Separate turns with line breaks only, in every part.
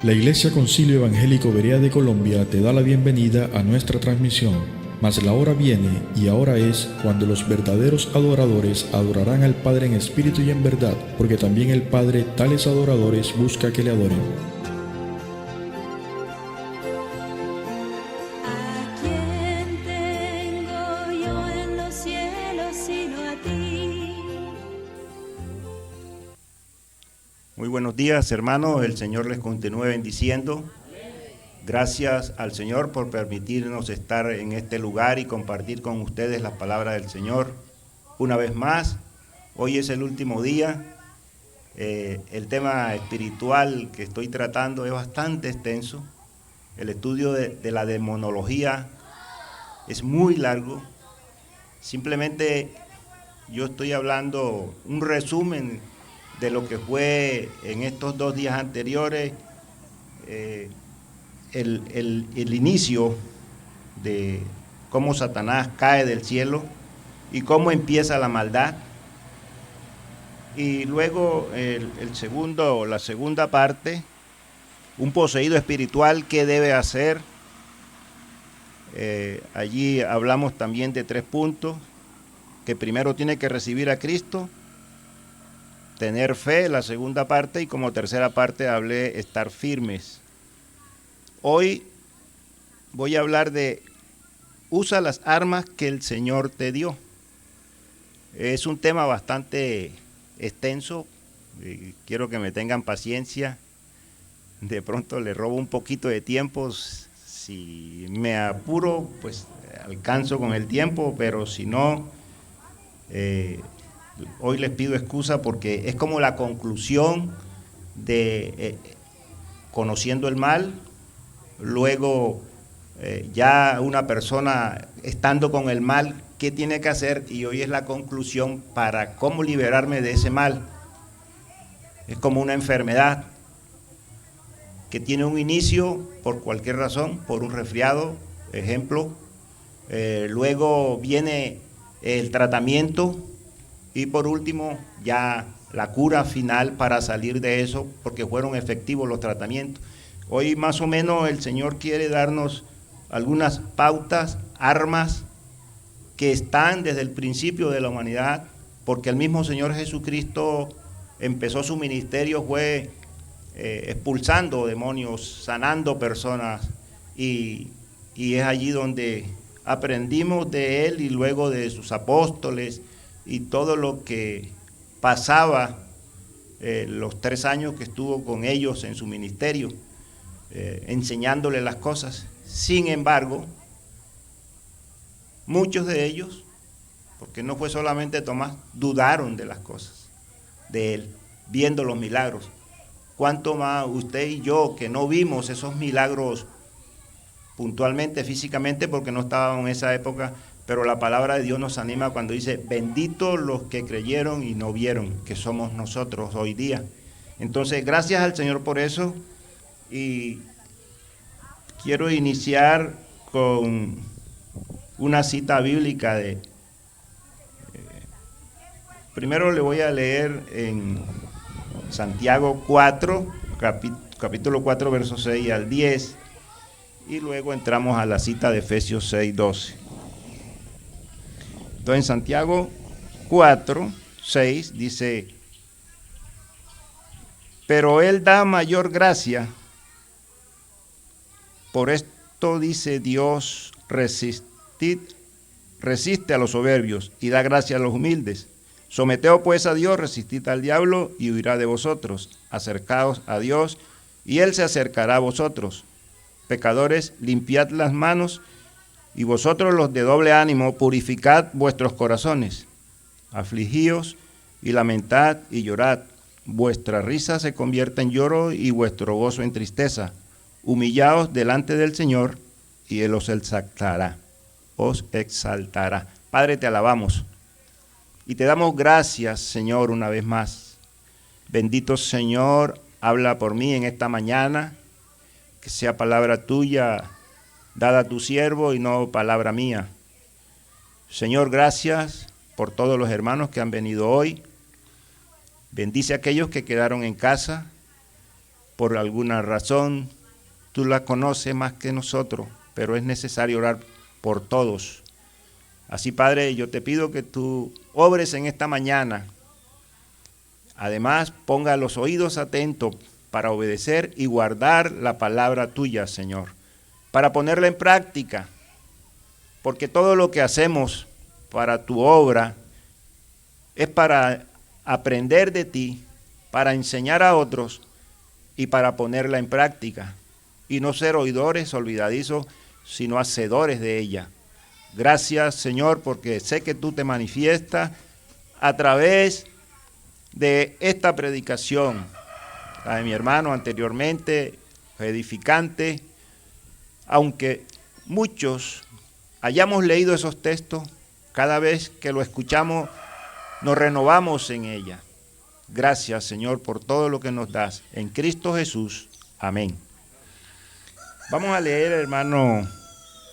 La Iglesia Concilio Evangélico Berea de Colombia te da la bienvenida a nuestra transmisión, mas la hora viene y ahora es cuando los verdaderos adoradores adorarán al Padre en espíritu y en verdad, porque también el Padre tales adoradores busca que le adoren.
¿A quién tengo yo en los cielos sino a ti?
Muy buenos días, hermanos. El Señor les continúe bendiciendo. Gracias al Señor por permitirnos estar en este lugar y compartir con ustedes la palabra del Señor. Una vez más, hoy es el último día. El tema espiritual que estoy tratando es bastante extenso. El estudio de la demonología es muy largo. Simplemente yo estoy hablando un resumen de lo que fue en estos 2 días anteriores el inicio de cómo Satanás cae del cielo y cómo empieza la maldad. Y luego la segunda parte, un poseído espiritual, ¿qué debe hacer? Allí hablamos también de 3 puntos, que primero tiene que recibir a Cristo, tener fe, la segunda parte, y como tercera parte hablé estar firmes. Hoy voy a hablar de usa las armas que el Señor te dio. Es un tema bastante extenso, quiero que me tengan paciencia. De pronto le robo un poquito de tiempo, si me apuro pues alcanzo con el tiempo, pero si no, hoy les pido excusa porque es como la conclusión de conociendo el mal. Luego ya una persona estando con el mal, ¿qué tiene que hacer? Y hoy es la conclusión para cómo liberarme de ese mal. Es como una enfermedad que tiene un inicio por cualquier razón, por un resfriado, ejemplo. Luego viene el tratamiento y por último ya la cura final para salir de eso, porque fueron efectivos los tratamientos. Hoy más o menos el Señor quiere darnos algunas pautas, armas que están desde el principio de la humanidad, porque el mismo Señor Jesucristo empezó su ministerio, fue expulsando demonios, sanando personas, y es allí donde aprendimos de Él y luego de sus apóstoles y todo lo que pasaba los 3 años que estuvo con ellos en su ministerio. Enseñándole las cosas. Sin embargo, muchos de ellos, porque no fue solamente Tomás, dudaron de las cosas de él, viendo los milagros. ¿Cuánto más usted y yo, que no vimos esos milagros puntualmente, físicamente, porque no estábamos en esa época, pero la palabra de Dios nos anima cuando dice, benditos los que creyeron y no vieron, que somos nosotros hoy día? Entonces, gracias al Señor por eso. Y quiero iniciar con una cita bíblica primero le voy a leer en Santiago 4, capítulo 4, versos 6 al 10, y luego entramos a la cita de Efesios 6, 12. Entonces en Santiago 4, 6 dice, pero Él da mayor gracia. Por esto dice Dios, resiste a los soberbios y da gracia a los humildes. Someteos pues a Dios, resistid al diablo y huirá de vosotros. Acercaos a Dios y Él se acercará a vosotros. Pecadores, limpiad las manos, y vosotros los de doble ánimo, purificad vuestros corazones. Afligíos y lamentad y llorad. Vuestra risa se convierta en lloro y vuestro gozo en tristeza. Humillaos delante del Señor y Él os exaltará. Padre, te alabamos y te damos gracias, Señor, una vez más. Bendito Señor, habla por mí en esta mañana, que sea palabra tuya dada a tu siervo y no palabra mía. Señor, gracias por todos los hermanos que han venido hoy. Bendice a aquellos que quedaron en casa. por alguna razón, tú la conoces más que nosotros, pero es necesario orar por todos. Así, Padre, yo te pido que tú obres en esta mañana. Además, ponga los oídos atentos para obedecer y guardar la palabra tuya, Señor, para ponerla en práctica, porque todo lo que hacemos para tu obra es para aprender de ti, para enseñar a otros y para ponerla en práctica, y no ser oidores olvidadizos, sino hacedores de ella. Gracias, Señor, porque sé que tú te manifiestas a través de esta predicación, la de mi hermano anteriormente, edificante, aunque muchos hayamos leído esos textos, cada vez que lo escuchamos nos renovamos en ella. Gracias, Señor, por todo lo que nos das. En Cristo Jesús. Amén. Vamos a leer, hermano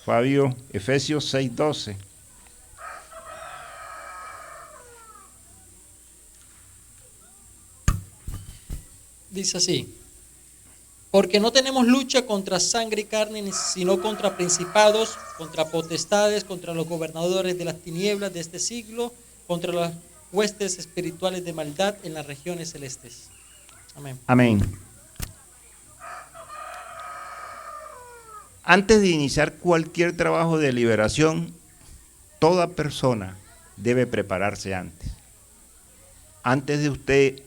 Fabio, Efesios 6:12.
Dice así: porque no tenemos lucha contra sangre y carne, sino contra principados, contra potestades, contra los gobernadores de las tinieblas de este siglo, contra las huestes espirituales de maldad en las regiones celestes. Amén.
Amén. Antes de iniciar cualquier trabajo de liberación, toda persona debe prepararse antes. Antes de usted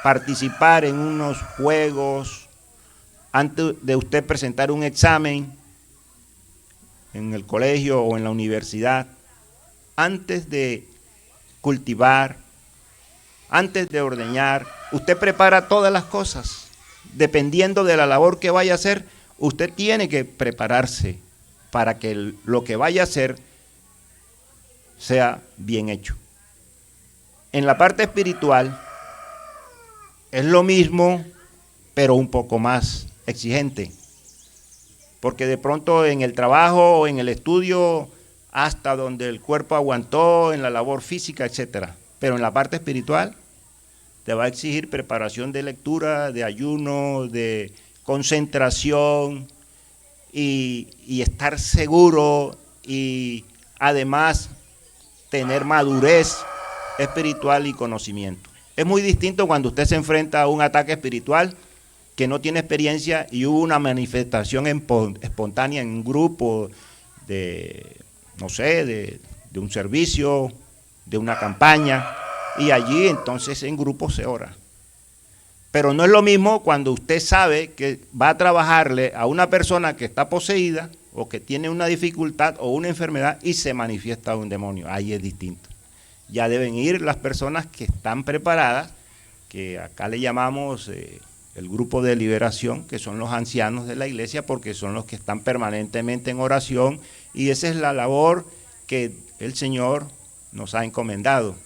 participar en unos juegos, antes de usted presentar un examen en el colegio o en la universidad, antes de cultivar, antes de ordeñar, usted prepara todas las cosas. Dependiendo de la labor que vaya a hacer, usted tiene que prepararse para que lo que vaya a hacer sea bien hecho. En la parte espiritual es lo mismo, pero un poco más exigente, porque de pronto en el trabajo o en el estudio, hasta donde el cuerpo aguantó, en la labor física, etcétera, pero en la parte espiritual te va a exigir preparación de lectura, de ayuno, de concentración y estar seguro, y además tener madurez espiritual y conocimiento. Es muy distinto cuando usted se enfrenta a un ataque espiritual que no tiene experiencia y hubo una manifestación espontánea en un grupo de, no sé, de un servicio, de una campaña, y allí entonces en grupo se ora. Pero no es lo mismo cuando usted sabe que va a trabajarle a una persona que está poseída o que tiene una dificultad o una enfermedad y se manifiesta un demonio. Ahí es distinto. Ya deben ir las personas que están preparadas, que acá le llamamos el grupo de liberación, que son los ancianos de la iglesia, porque son los que están permanentemente en oración, y esa es la labor que el Señor nos ha encomendado.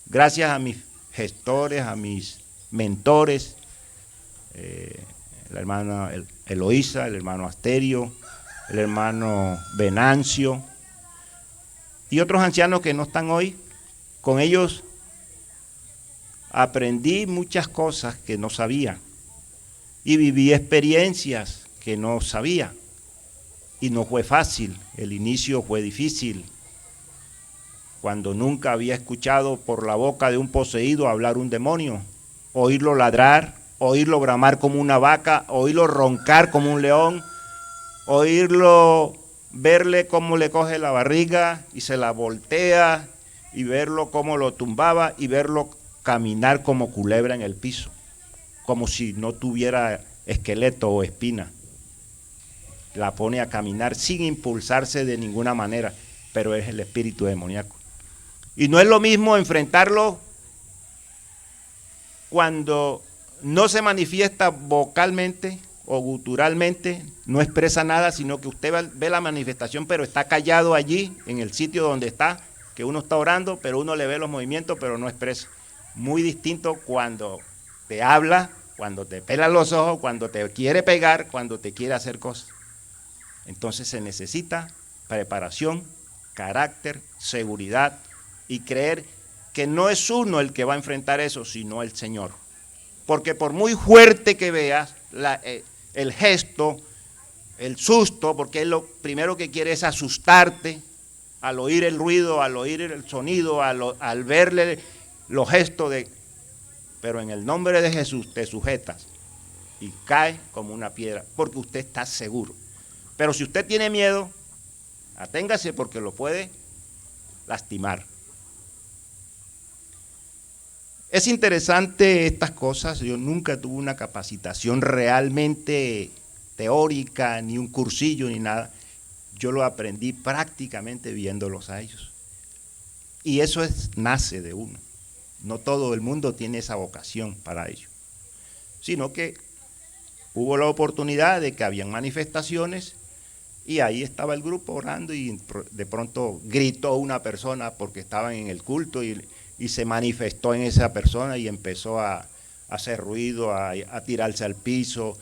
Gracias a mis gestores, a mis mentores, la hermana Eloísa, el hermano Asterio, el hermano Venancio y otros ancianos que no están hoy. Con ellos aprendí muchas cosas que no sabía y viví experiencias que no sabía, y no fue fácil. El inicio fue difícil, cuando nunca había escuchado por la boca de un poseído hablar un demonio, oírlo ladrar, oírlo bramar como una vaca, oírlo roncar como un león, oírlo, verle cómo le coge la barriga y se la voltea, y verlo cómo lo tumbaba, y verlo caminar como culebra en el piso, como si no tuviera esqueleto o espina. La pone a caminar sin impulsarse de ninguna manera, pero es el espíritu demoníaco. Y no es lo mismo enfrentarlo cuando no se manifiesta vocalmente o guturalmente, no expresa nada, sino que usted ve la manifestación, pero está callado allí, en el sitio donde está, que uno está orando, pero uno le ve los movimientos, pero no expresa. Muy distinto cuando te habla, cuando te pela los ojos, cuando te quiere pegar, cuando te quiere hacer cosas. Entonces se necesita preparación, carácter, seguridad, y creer que no es uno el que va a enfrentar eso, sino el Señor. Porque por muy fuerte que veas, el gesto, el susto, porque él lo primero que quiere es asustarte al oír el ruido, al oír el sonido, al verle los gestos de... Pero en el nombre de Jesús te sujetas y cae como una piedra, porque usted está seguro. Pero si usted tiene miedo, aténgase porque lo puede lastimar. Es interesante estas cosas. Yo nunca tuve una capacitación realmente teórica, ni un cursillo, ni nada. Yo lo aprendí prácticamente viéndolos a ellos. Y eso nace de uno. No todo el mundo tiene esa vocación para ello. Sino que hubo la oportunidad de que habían manifestaciones y ahí estaba el grupo orando y de pronto gritó una persona porque estaban en el culto y se manifestó en esa persona y empezó a hacer ruido, a tirarse al piso,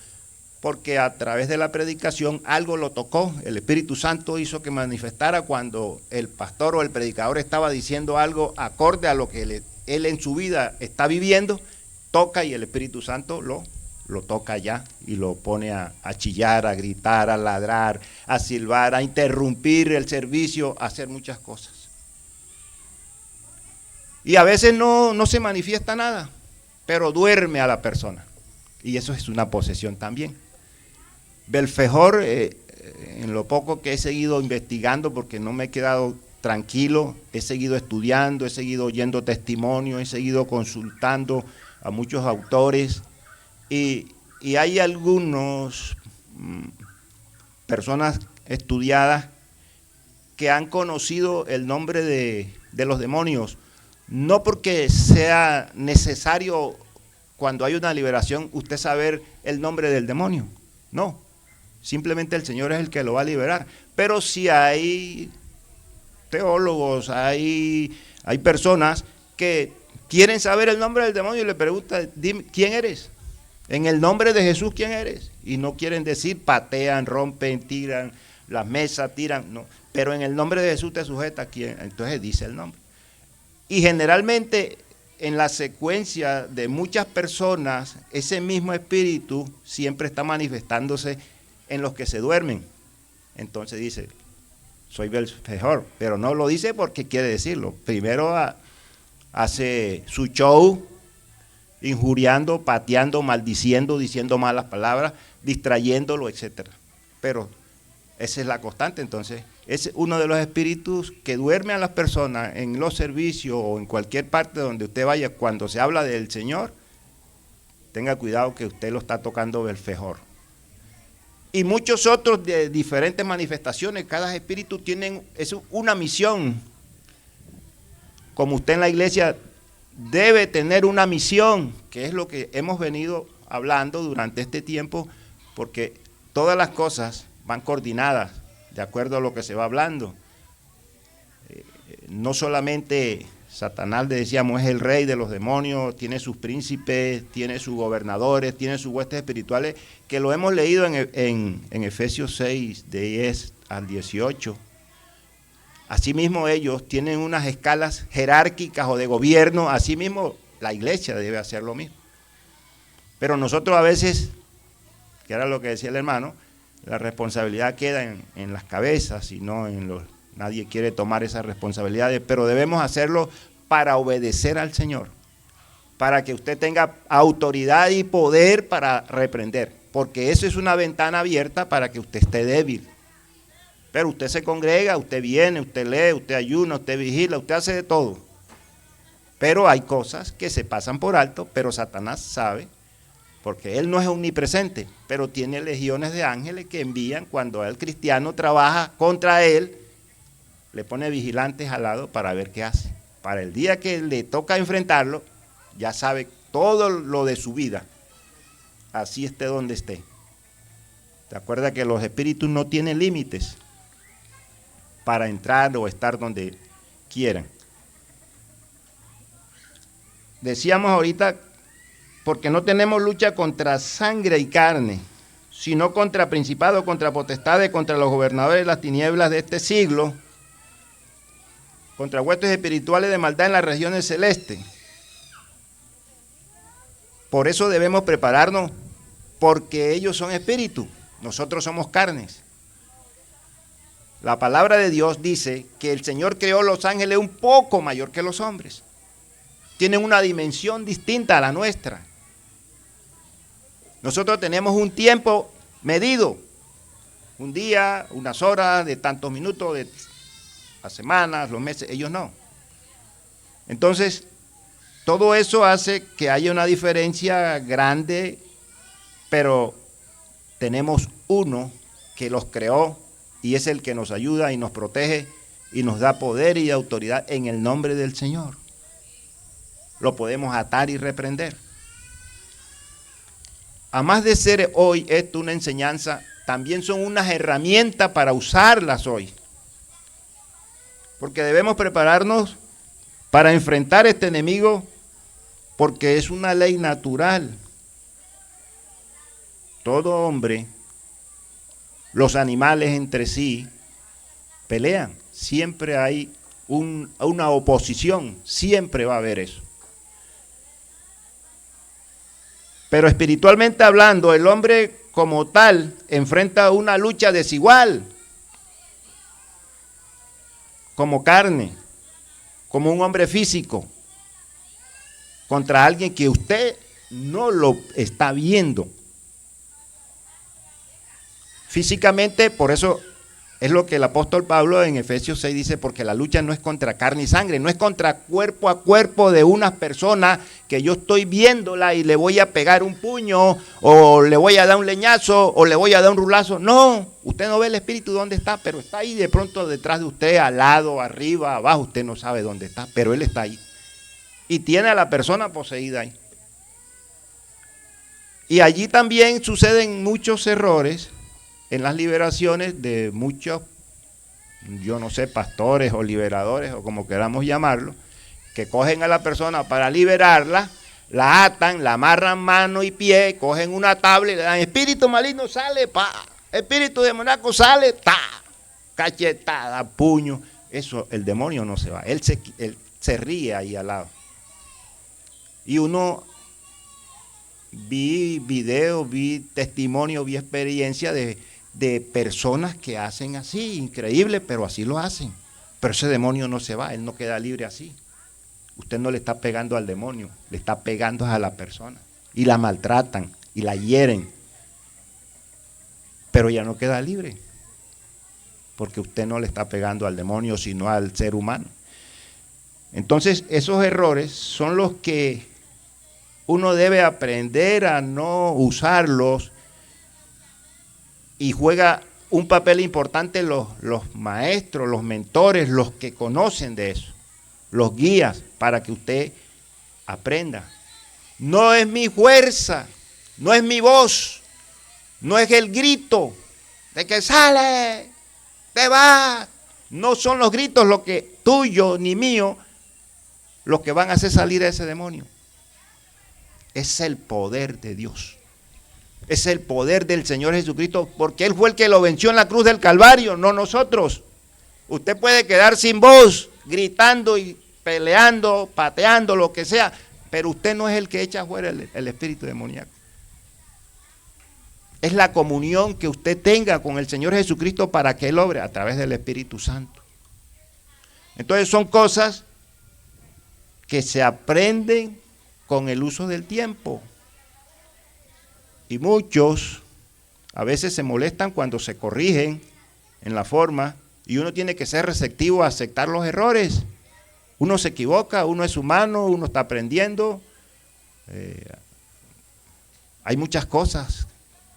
porque a través de la predicación algo lo tocó. El Espíritu Santo hizo que manifestara cuando el pastor o el predicador estaba diciendo algo acorde a lo que él en su vida está viviendo, toca y el Espíritu Santo lo toca ya y lo pone a chillar, a gritar, a ladrar, a silbar, a interrumpir el servicio, a hacer muchas cosas. Y a veces no se manifiesta nada, pero duerme a la persona. Y eso es una posesión también. Belfejor, en lo poco que he seguido investigando, porque no me he quedado tranquilo, he seguido estudiando, he seguido oyendo testimonios, he seguido consultando a muchos autores, y hay algunas personas estudiadas que han conocido el nombre de los demonios, no porque sea necesario cuando hay una liberación usted saber el nombre del demonio, no, simplemente el Señor es el que lo va a liberar. Pero si hay teólogos, hay personas que quieren saber el nombre del demonio y le preguntan, dime, ¿quién eres? En el nombre de Jesús, ¿quién eres? Y no quieren decir, patean, rompen, tiran las mesas, tiran, no. Pero en el nombre de Jesús te sujeta, ¿quién? Entonces dice el nombre. Y generalmente en la secuencia de muchas personas, ese mismo espíritu siempre está manifestándose en los que se duermen. Entonces dice, soy Belfejor, pero no lo dice porque quiere decirlo. Primero hace su show, injuriando, pateando, maldiciendo, diciendo malas palabras, distrayéndolo, etc. Pero esa es la constante. Entonces es uno de los espíritus que duerme a las personas en los servicios o en cualquier parte donde usted vaya. Cuando se habla del Señor, tenga cuidado que usted lo está tocando Belfejor. Y muchos otros de diferentes manifestaciones. Cada espíritu tiene una misión. Como usted en la iglesia debe tener una misión, que es lo que hemos venido hablando durante este tiempo, porque todas las cosas van coordinadas de acuerdo a lo que se va hablando. No solamente Satanás, le decíamos, es el rey de los demonios, tiene sus príncipes, tiene sus gobernadores, tiene sus huestes espirituales, que lo hemos leído en Efesios 6, de 10 al 18. Asimismo ellos tienen unas escalas jerárquicas o de gobierno, asimismo la iglesia debe hacer lo mismo. Pero nosotros a veces, que era lo que decía el hermano, la responsabilidad queda en las cabezas y no en los... Nadie quiere tomar esas responsabilidades, pero debemos hacerlo para obedecer al Señor, para que usted tenga autoridad y poder para reprender, porque eso es una ventana abierta para que usted esté débil. Pero usted se congrega, usted viene, usted lee, usted ayuna, usted vigila, usted hace de todo. Pero hay cosas que se pasan por alto, pero Satanás sabe, porque él no es omnipresente, pero tiene legiones de ángeles que envían cuando el cristiano trabaja contra él, le pone vigilantes al lado para ver qué hace. Para el día que le toca enfrentarlo, ya sabe todo lo de su vida, así esté donde esté. ¿Te acuerdas que los espíritus no tienen límites para entrar o estar donde quieran? Decíamos ahorita, porque no tenemos lucha contra sangre y carne, sino contra principados, contra potestades, contra los gobernadores de las tinieblas de este siglo, contra huestes espirituales de maldad en las regiones celestes. Por eso debemos prepararnos porque ellos son espíritu, nosotros somos carnes. La palabra de Dios dice que el Señor creó los ángeles un poco mayor que los hombres. Tienen una dimensión distinta a la nuestra. Nosotros tenemos un tiempo medido, un día, unas horas, de tantos minutos, de las semanas, los meses, ellos no. Entonces, todo eso hace que haya una diferencia grande, pero tenemos uno que los creó y es el que nos ayuda y nos protege y nos da poder y autoridad en el nombre del Señor. Lo podemos atar y reprender. A más de ser hoy esto una enseñanza, también son unas herramientas para usarlas hoy. Porque debemos prepararnos para enfrentar este enemigo, porque es una ley natural. Todo hombre, los animales entre sí, pelean. Siempre hay una oposición, siempre va a haber eso. Pero espiritualmente hablando, el hombre como tal enfrenta una lucha desigual, como carne, como un hombre físico, contra alguien que usted no lo está viendo. Físicamente, por eso es lo que el apóstol Pablo en Efesios 6 dice, porque la lucha no es contra carne y sangre, no es contra cuerpo a cuerpo de unas personas que yo estoy viéndola y le voy a pegar un puño, o le voy a dar un leñazo, o le voy a dar un rulazo. No, usted no ve el espíritu dónde está, pero está ahí de pronto detrás de usted, al lado, arriba, abajo, usted no sabe dónde está, pero él está ahí. Y tiene a la persona poseída ahí. Y allí también suceden muchos errores en las liberaciones de muchos, yo no sé, pastores o liberadores o como queramos llamarlo, que cogen a la persona para liberarla, la atan, la amarran mano y pie, cogen una tabla y le dan espíritu maligno, sale, pa, espíritu demoníaco, sale, ta, cachetada, puño. Eso, el demonio no se va, él se ríe ahí al lado. Y uno, vi videos, vi testimonio, vi experiencia de personas que hacen así, increíble, pero así lo hacen. Pero ese demonio no se va, él no queda libre así. Usted no le está pegando al demonio, le está pegando a la persona. Y la maltratan, y la hieren. Pero ya no queda libre, porque usted no le está pegando al demonio, sino al ser humano. Entonces, esos errores son los que uno debe aprender a no usarlos. Y juega un papel importante los maestros, los mentores, los que conocen de eso, los guías, para que usted aprenda. No es mi fuerza, no es mi voz, no es el grito de que sale, te vas. No son los gritos lo que tuyo ni mío, los que van a hacer salir a ese demonio. Es el poder de Dios. Es el poder del Señor Jesucristo, porque Él fue el que lo venció en la cruz del Calvario, no nosotros. Usted puede quedar sin voz, gritando y peleando, pateando, lo que sea, pero usted no es el que echa fuera el espíritu demoníaco. Es la comunión que usted tenga con el Señor Jesucristo para que Él obre a través del Espíritu Santo. Entonces son cosas que se aprenden con el uso del tiempo. Y muchos a veces se molestan cuando se corrigen en la forma, y uno tiene que ser receptivo a aceptar los errores. Uno se equivoca, uno es humano, uno está aprendiendo. Hay muchas cosas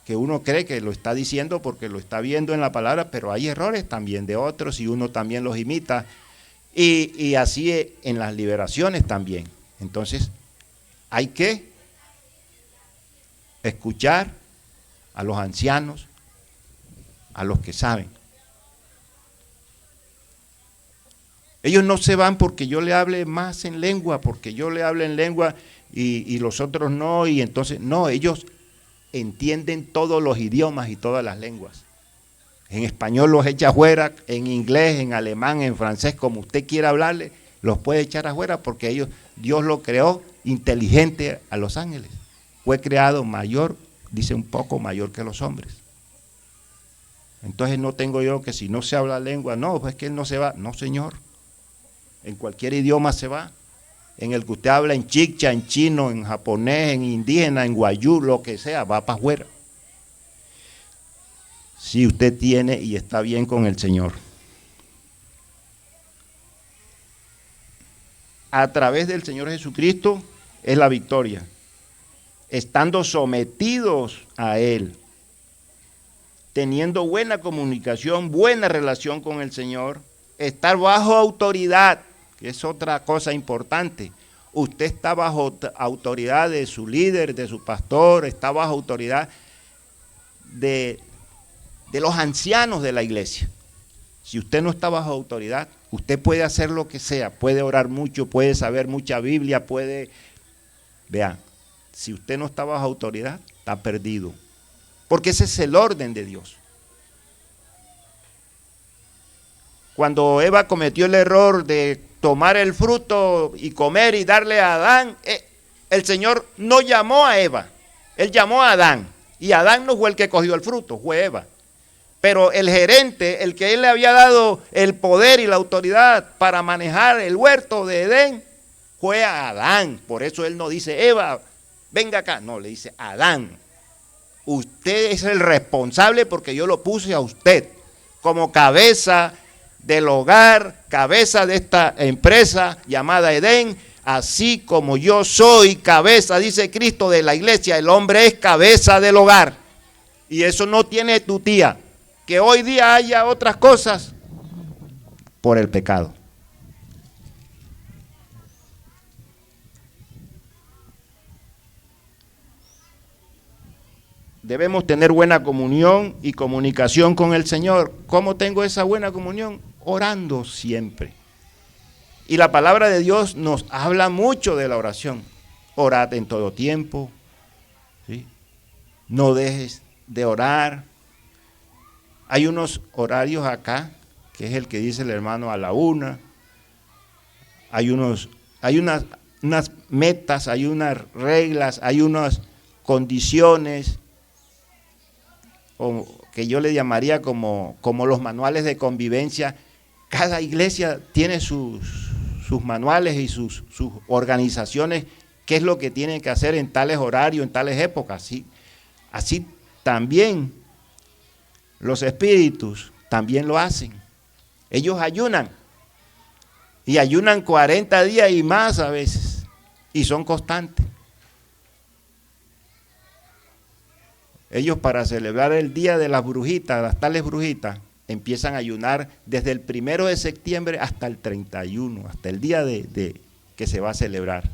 que uno cree que lo está diciendo porque lo está viendo en la palabra, pero hay errores también de otros y uno también los imita. Y así en las liberaciones también. Entonces, hay que escuchar a los ancianos, a los que saben. Ellos no se van porque yo le hable más en lengua, porque yo le hable en lengua y los otros no, y entonces, no, ellos entienden todos los idiomas y todas las lenguas. En español los echa afuera, en inglés, en alemán, en francés, como usted quiera hablarle, los puede echar afuera porque ellos, Dios lo creó inteligente a los ángeles. Fue creado mayor dice un poco mayor que los hombres. Entonces no tengo yo que si no se habla lengua, no, pues que él no se va. No, señor. En cualquier idioma se va. En el que usted habla, en chicha, en chino, en japonés, en indígena, en guayú, lo que sea, va para afuera. Si usted tiene y está bien con el Señor. A través del Señor Jesucristo es la victoria. Estando sometidos a Él, teniendo buena comunicación, buena relación con el Señor, estar bajo autoridad, que es otra cosa importante. Usted está bajo autoridad de su líder, de su pastor, está bajo autoridad de los ancianos de la iglesia. Si usted no está bajo autoridad, usted puede hacer lo que sea, puede orar mucho, puede saber mucha Biblia, puede... Vean, si usted no está bajo autoridad, está perdido. Porque ese es el orden de Dios. Cuando Eva cometió el error de tomar el fruto y comer y darle a Adán, el Señor no llamó a Eva, Él llamó a Adán. Y Adán no fue el que cogió el fruto, fue Eva. Pero el gerente, el que Él le había dado el poder y la autoridad para manejar el huerto de Edén, fue a Adán. Por eso Él no dice, Eva, venga acá. No, le dice, Adán. Usted es el responsable porque yo lo puse a usted como cabeza del hogar, cabeza de esta empresa llamada Edén, así como yo soy cabeza, dice Cristo, de la iglesia. El hombre es cabeza del hogar. Y eso no tiene tu tía. Que hoy día haya otras cosas por el pecado. Debemos tener buena comunión y comunicación con el Señor. ¿Cómo tengo esa buena comunión? Orando siempre. Y la palabra de Dios nos habla mucho de la oración. Orad en todo tiempo, ¿sí? No dejes de orar. Hay unos horarios acá, que es el que dice el hermano a la 1. Hay unas metas, hay unas reglas, hay unas condiciones, que yo le llamaría como los manuales de convivencia. Cada iglesia tiene sus manuales y sus organizaciones, qué es lo que tienen que hacer en tales horarios, en tales épocas. Así también los espíritus también lo hacen. Ellos ayunan, y ayunan 40 días y más a veces, y son constantes. Ellos, para celebrar el día de las brujitas, las tales brujitas, empiezan a ayunar desde el 1 de septiembre hasta el 31, hasta el día de que se va a celebrar.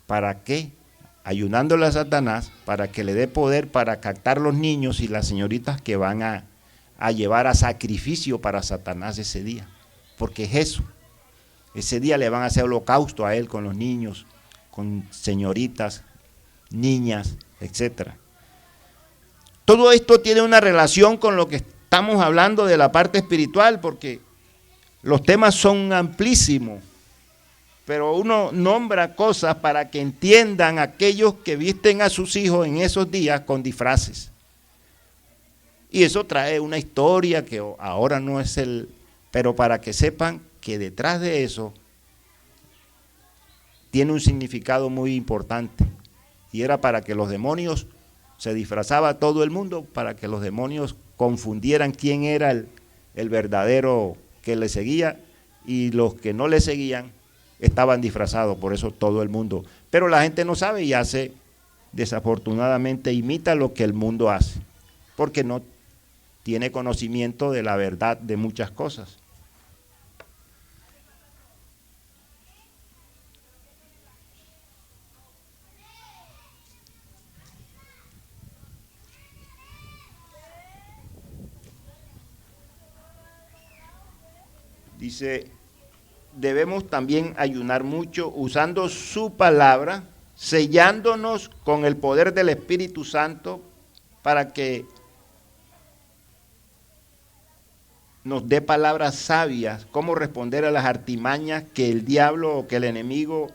¿Para qué? Ayunándole a Satanás, para que le dé poder para captar los niños y las señoritas que van a llevar a sacrificio para Satanás ese día. Porque es eso. Ese día le van a hacer holocausto a él con los niños, con señoritas, niñas, etcétera. Todo esto tiene una relación con lo que estamos hablando de la parte espiritual, porque los temas son amplísimos, pero uno nombra cosas para que entiendan aquellos que visten a sus hijos en esos días con disfraces. Y eso trae una historia que ahora no es pero para que sepan que detrás de eso tiene un significado muy importante. Y era para que los demonios, se disfrazaba a todo el mundo, para que los demonios confundieran quién era el verdadero que le seguía, y los que no le seguían estaban disfrazados, por eso todo el mundo. Pero la gente no sabe y hace, desafortunadamente, imita lo que el mundo hace, porque no tiene conocimiento de la verdad de muchas cosas. Dice, debemos también ayunar mucho usando su palabra, sellándonos con el poder del Espíritu Santo para que nos dé palabras sabias, cómo responder a las artimañas que el diablo o que el enemigo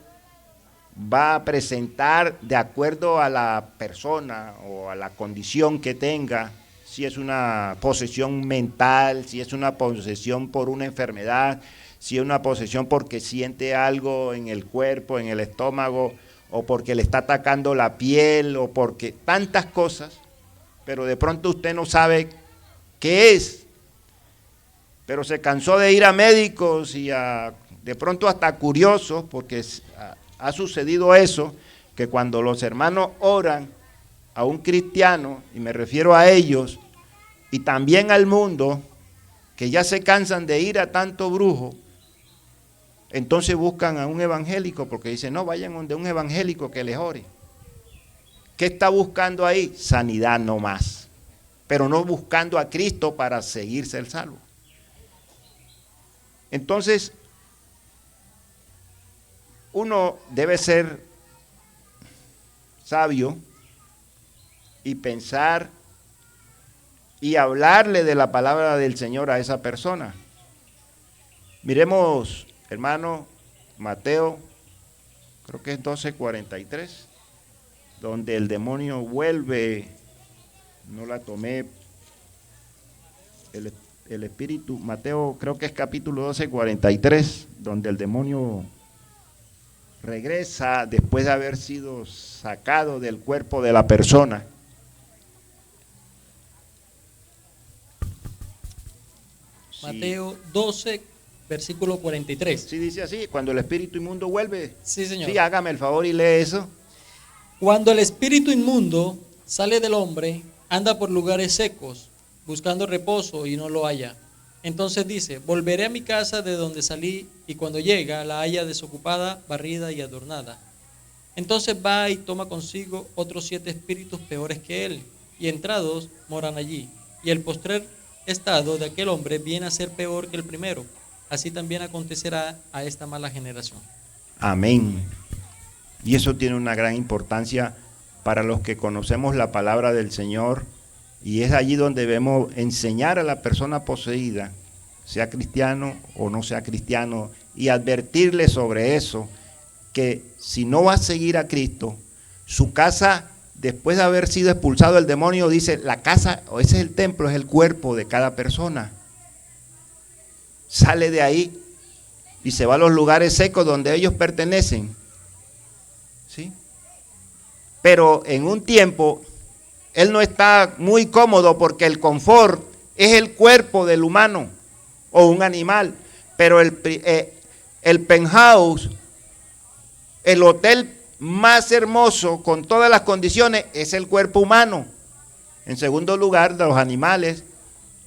va a presentar de acuerdo a la persona o a la condición que tenga, si es una posesión mental, si es una posesión por una enfermedad, si es una posesión porque siente algo en el cuerpo, en el estómago, o porque le está atacando la piel, o porque tantas cosas, pero de pronto usted no sabe qué es, pero se cansó de ir a médicos y de pronto hasta curiosos, porque ha sucedido eso, que cuando los hermanos oran a un cristiano, y me refiero a ellos, y también al mundo, que ya se cansan de ir a tanto brujo, entonces buscan a un evangélico, porque dicen, no, vayan donde un evangélico que les ore. ¿Qué está buscando ahí? Sanidad no más, pero no buscando a Cristo para seguirse el salvo. Entonces, uno debe ser sabio y pensar y hablarle de la palabra del Señor a esa persona. Miremos, hermano, Mateo, creo que es 12:43, donde el demonio vuelve, no la tomé, el espíritu, Mateo creo que es capítulo 12:43, donde el demonio regresa después de haber sido sacado del cuerpo de la persona.
Mateo 12, versículo 43.
Sí, dice así, cuando el espíritu inmundo vuelve.
Sí, señor.
Sí, hágame el favor y lee eso.
Cuando el espíritu inmundo sale del hombre, anda por lugares secos, buscando reposo y no lo halla. Entonces dice, volveré a mi casa de donde salí, y cuando llega la halla desocupada, barrida y adornada. Entonces va y toma consigo otros 7 espíritus peores que él, y entrados moran allí. Y el postrer estado de aquel hombre viene a ser peor que el primero. Así también acontecerá a esta mala generación.
Amén. Y eso tiene una gran importancia para los que conocemos la palabra del Señor, y es allí donde debemos enseñar a la persona poseída, sea cristiano o no sea cristiano, y advertirle sobre eso, que si no va a seguir a Cristo, su casa, después de haber sido expulsado el demonio, dice, la casa, o ese es el templo, es el cuerpo de cada persona. Sale de ahí y se va a los lugares secos donde ellos pertenecen. ¿Sí? Pero en un tiempo él no está muy cómodo, porque el confort es el cuerpo del humano o un animal, pero el penthouse, el hotel más hermoso con todas las condiciones, es el cuerpo humano. En segundo lugar, de los animales,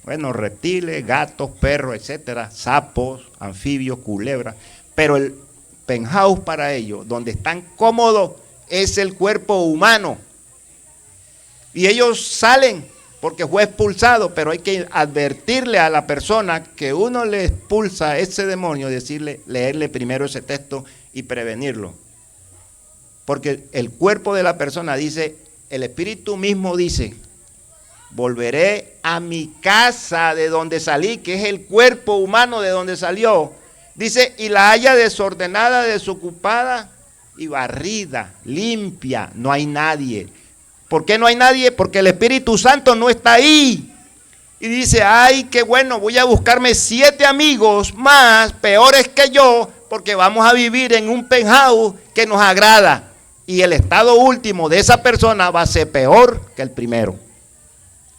bueno, reptiles, gatos, perros, etcétera, sapos, anfibios, culebras, pero el penthouse para ellos, donde están cómodos, es el cuerpo humano. Y ellos salen porque fue expulsado, pero hay que advertirle a la persona que uno le expulsa ese demonio, decirle, leerle primero ese texto y prevenirlo. Porque el cuerpo de la persona dice, el espíritu mismo dice, volveré a mi casa de donde salí, que es el cuerpo humano de donde salió. Dice, y la haya desordenada, desocupada y barrida, limpia, no hay nadie. ¿Por qué no hay nadie? Porque el Espíritu Santo no está ahí. Y dice, ay, qué bueno, voy a buscarme 7 amigos más, peores que yo, porque vamos a vivir en un penthouse que nos agrada. Y el estado último de esa persona va a ser peor que el primero.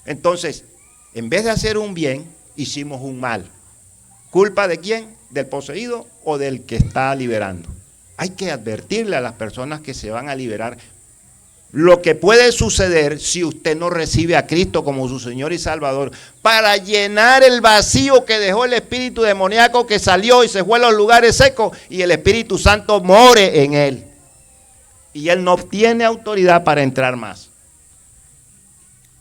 Entonces, en vez de hacer un bien, hicimos un mal. ¿Culpa de quién? ¿Del poseído o del que está liberando? Hay que advertirle a las personas que se van a liberar lo que puede suceder si usted no recibe a Cristo como su Señor y Salvador, para llenar el vacío que dejó el espíritu demoníaco que salió y se fue a los lugares secos, y el Espíritu Santo more en él. Y él no tiene autoridad para entrar más.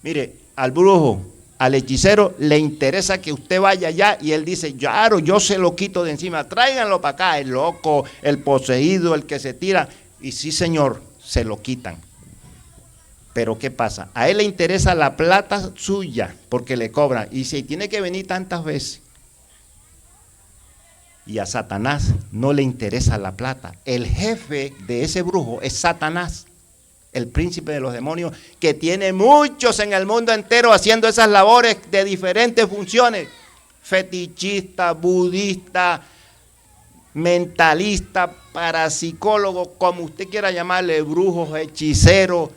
Mire, al brujo, al hechicero, le interesa que usted vaya allá, y él dice, claro, yo se lo quito de encima, tráiganlo para acá, el loco, el poseído, el que se tira. Y sí, señor, se lo quitan. Pero ¿qué pasa? A él le interesa la plata suya, porque le cobran. Y si tiene que venir tantas veces. Y a Satanás no le interesa la plata. El jefe de ese brujo es Satanás, el príncipe de los demonios, que tiene muchos en el mundo entero haciendo esas labores de diferentes funciones. Fetichista, budista, mentalista, parapsicólogo, como usted quiera llamarle, brujos, hechiceros,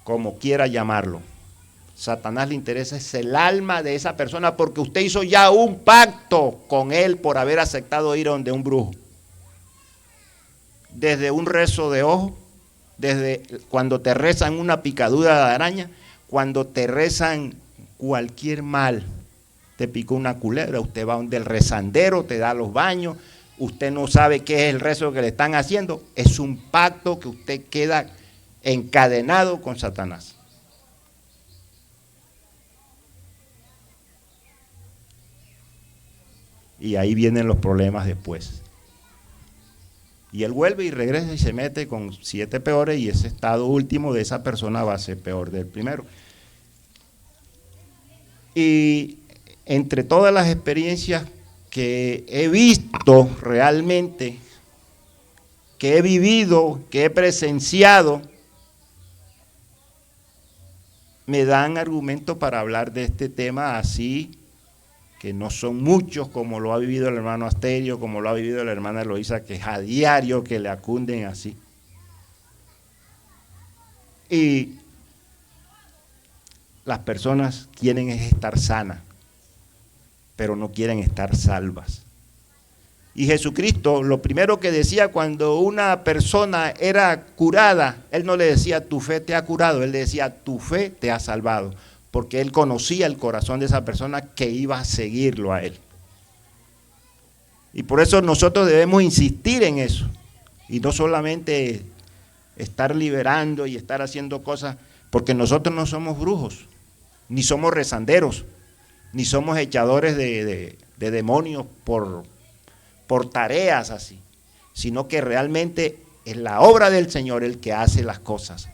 como quiera llamarlo. Satanás le interesa es el alma de esa persona, porque usted hizo ya un pacto con él por haber aceptado ir donde un brujo. Desde un rezo de ojo, desde cuando te rezan una picadura de araña, cuando te rezan cualquier mal, te picó una culebra, usted va donde el rezandero, te da los baños, usted no sabe qué es el rezo que le están haciendo, es un pacto que usted queda encadenado con Satanás. Y ahí vienen los problemas después. Y él vuelve y regresa y se mete con 7 peores, y ese estado último de esa persona va a ser peor del primero. Y entre todas las experiencias que he visto realmente, que he vivido, que he presenciado, me dan argumentos para hablar de este tema así, que no son muchos, como lo ha vivido el hermano Asterio, como lo ha vivido la hermana Eloísa, que es a diario que le acunden así. Y las personas quieren estar sanas, pero no quieren estar salvas. Y Jesucristo, lo primero que decía cuando una persona era curada, Él no le decía tu fe te ha curado, Él le decía tu fe te ha salvado, porque Él conocía el corazón de esa persona que iba a seguirlo a Él. Y por eso nosotros debemos insistir en eso, y no solamente estar liberando y estar haciendo cosas, porque nosotros no somos brujos, ni somos rezanderos, ni somos echadores de demonios por tareas así, sino que realmente es la obra del Señor el que hace las cosas.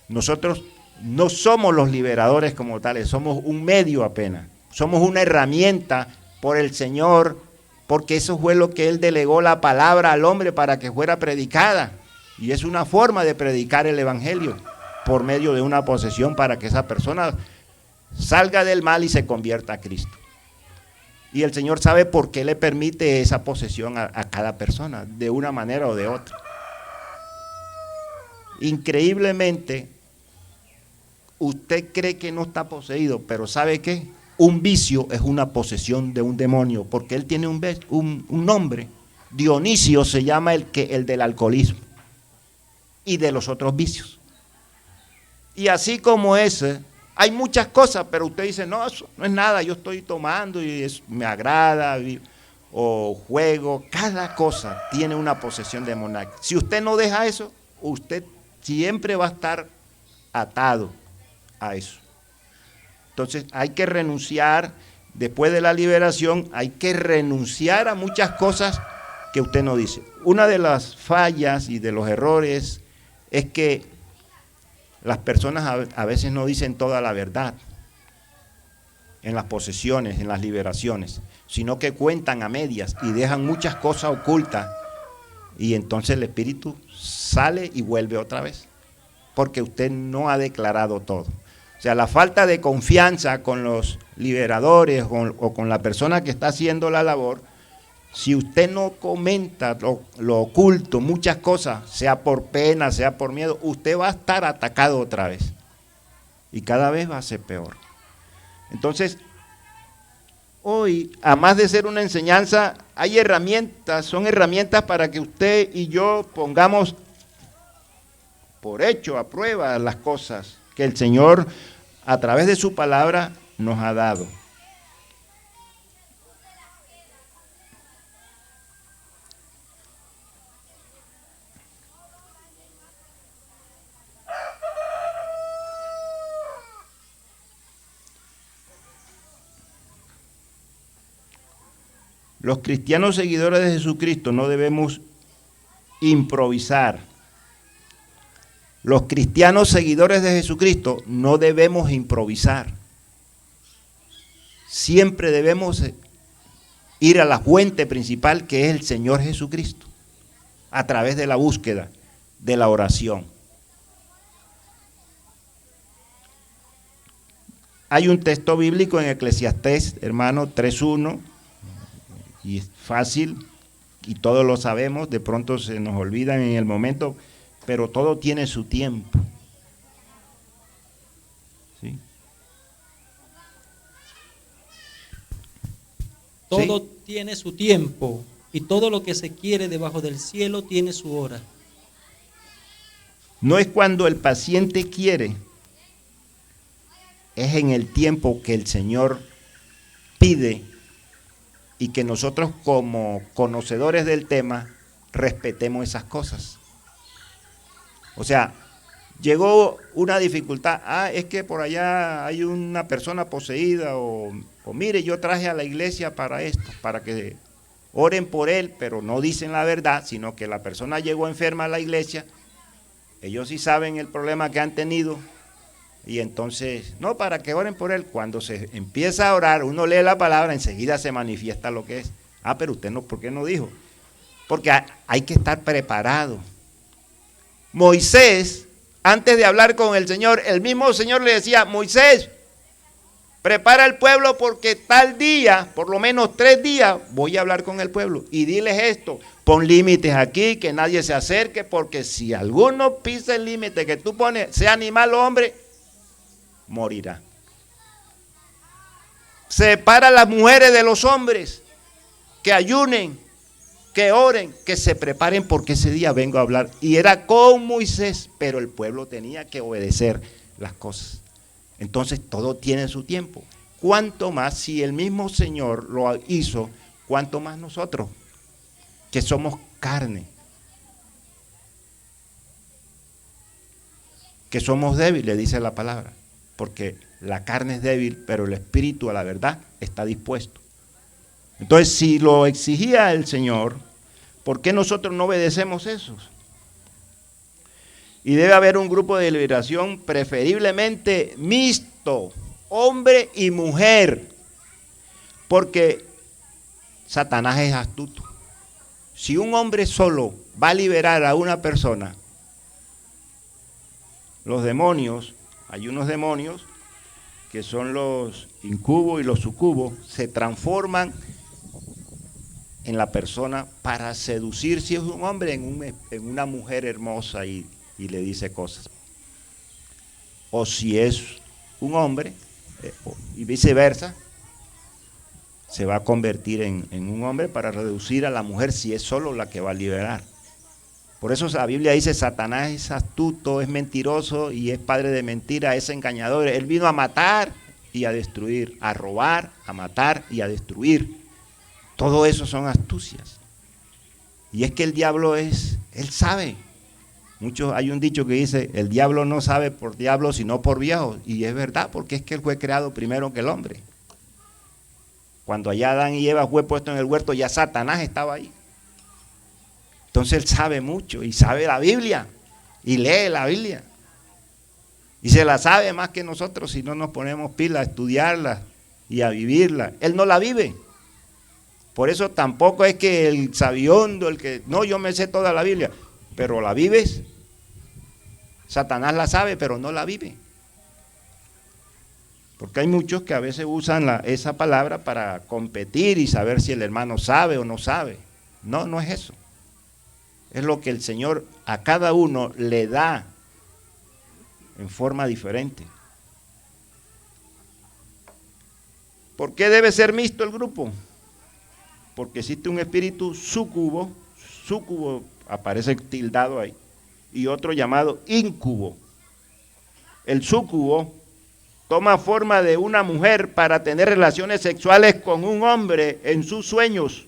Nosotros no somos los liberadores como tales, somos un medio apenas, somos una herramienta por el Señor, porque eso fue lo que Él delegó la palabra al hombre para que fuera predicada, y es una forma de predicar el evangelio por medio de una posesión para que esa persona salga del mal y se convierta a Cristo. Y el Señor sabe por qué le permite esa posesión a cada persona, de una manera o de otra. Increíblemente, usted cree que no está poseído, pero ¿sabe qué? Un vicio es una posesión de un demonio, porque él tiene un nombre. Dionisio se llama el del alcoholismo y de los otros vicios. Y así como ese, hay muchas cosas, pero usted dice, no, eso no es nada, yo estoy tomando y me agrada, o juego. Cada cosa tiene una posesión demoníaca. Si usted no deja eso, usted siempre va a estar atado a eso. Entonces hay que renunciar, después de la liberación, hay que renunciar a muchas cosas que usted no dice. Una de las fallas y de los errores es que las personas a veces no dicen toda la verdad en las posesiones, en las liberaciones, sino que cuentan a medias y dejan muchas cosas ocultas, y entonces el espíritu sale y vuelve otra vez, porque usted no ha declarado todo. O sea, la falta de confianza con los liberadores o con la persona que está haciendo la labor, si usted no comenta lo oculto, muchas cosas, sea por pena, sea por miedo, usted va a estar atacado otra vez. Y cada vez va a ser peor. Entonces, hoy, a más de ser una enseñanza, hay herramientas, son herramientas para que usted y yo pongamos por hecho, a prueba, las cosas que el Señor, a través de su palabra, nos ha dado. Los cristianos seguidores de Jesucristo no debemos improvisar. Los cristianos seguidores de Jesucristo no debemos improvisar, siempre debemos ir a la fuente principal, que es el Señor Jesucristo, a través de la búsqueda, de la oración. Hay un texto bíblico en Eclesiastés, hermano, 3:1, y es fácil, y todos lo sabemos, de pronto se nos olvidan en el momento, pero todo tiene su tiempo. ¿Sí?
Todo tiene su tiempo y todo lo que se quiere debajo del cielo tiene su hora.
No es cuando el paciente quiere, es en el tiempo que el Señor pide y que nosotros como conocedores del tema respetemos esas cosas. O sea, llegó una dificultad, es que por allá hay una persona poseída o mire, yo traje a la iglesia para esto, para que oren por él, pero no dicen la verdad, sino que la persona llegó enferma a la iglesia, ellos sí saben el problema que han tenido, y entonces, no, para que oren por él. Cuando se empieza a orar, uno lee la palabra, enseguida se manifiesta lo que es. Pero usted no, ¿por qué no dijo? Porque hay que estar preparado. Moisés, antes de hablar con el Señor, el mismo Señor le decía, Moisés, prepara al pueblo porque tal día, por lo menos 3 días, voy a hablar con el pueblo. Y diles esto, pon límites aquí, que nadie se acerque, porque si alguno pisa el límite que tú pones, sea animal o hombre, morirá. Separa a las mujeres de los hombres, que ayunen, que oren, que se preparen, porque ese día vengo a hablar. Y era con Moisés, pero el pueblo tenía que obedecer las cosas. Entonces todo tiene su tiempo. Cuanto más, si el mismo Señor lo hizo, cuanto más nosotros, que somos carne, que somos débiles, dice la palabra. Porque la carne es débil, pero el espíritu a la verdad está dispuesto. Entonces, si lo exigía el Señor, ¿por qué nosotros no obedecemos eso? Y debe haber un grupo de liberación preferiblemente mixto, hombre y mujer, porque Satanás es astuto. Si un hombre solo va a liberar a una persona, los demonios, hay unos demonios que son los incubos y los sucubos, se transforman en la persona para seducir, si es un hombre, en una mujer hermosa y le dice cosas. O si es un hombre, y viceversa, se va a convertir en un hombre para reducir a la mujer si es solo la que va a liberar. Por eso la Biblia dice, Satanás es astuto, es mentiroso y es padre de mentira, es engañador. Él vino a matar y a destruir, a robar, a matar y a destruir. Todo eso son astucias. Y es que el diablo él sabe. Hay un dicho que dice, el diablo no sabe por diablo sino por viejo. Y es verdad, porque es que él fue creado primero que el hombre. Cuando allá Adán y Eva fue puesto en el huerto, ya Satanás estaba ahí. Entonces él sabe mucho y sabe la Biblia y lee la Biblia. Y se la sabe más que nosotros si no nos ponemos pilas a estudiarla y a vivirla. Él no la vive. Por eso tampoco es que el sabiondo, no, yo me sé toda la Biblia, pero la vives. Satanás la sabe, pero no la vive. Porque hay muchos que a veces usan esa palabra para competir y saber si el hermano sabe o no sabe. No, no es eso. Es lo que el Señor a cada uno le da en forma diferente. ¿Por qué debe ser mixto el grupo? Porque existe un espíritu súcubo aparece tildado ahí, y otro llamado íncubo. El súcubo toma forma de una mujer para tener relaciones sexuales con un hombre en sus sueños.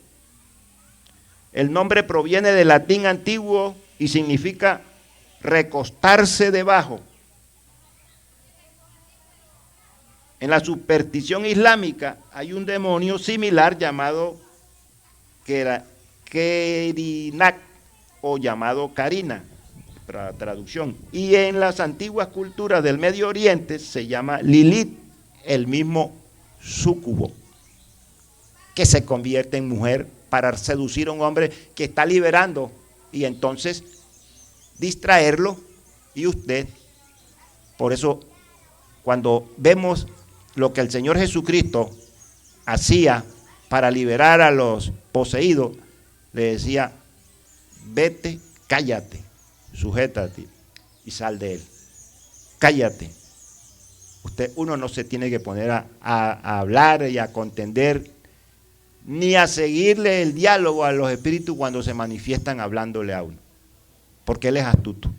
El nombre proviene del latín antiguo y significa recostarse debajo. En la superstición islámica hay un demonio similar llamado Kerinak o llamado Karina, para traducción. Y en las antiguas culturas del Medio Oriente se llama Lilith, el mismo súcubo, que se convierte en mujer para seducir a un hombre que está liberando y entonces distraerlo. Y usted, por eso, cuando vemos lo que el Señor Jesucristo hacía para liberar a los poseídos, le decía: vete, cállate, sujétate y sal de él. Cállate. Uno no se tiene que poner a hablar y a contender, ni a seguirle el diálogo a los espíritus cuando se manifiestan hablándole a uno, porque él es astuto.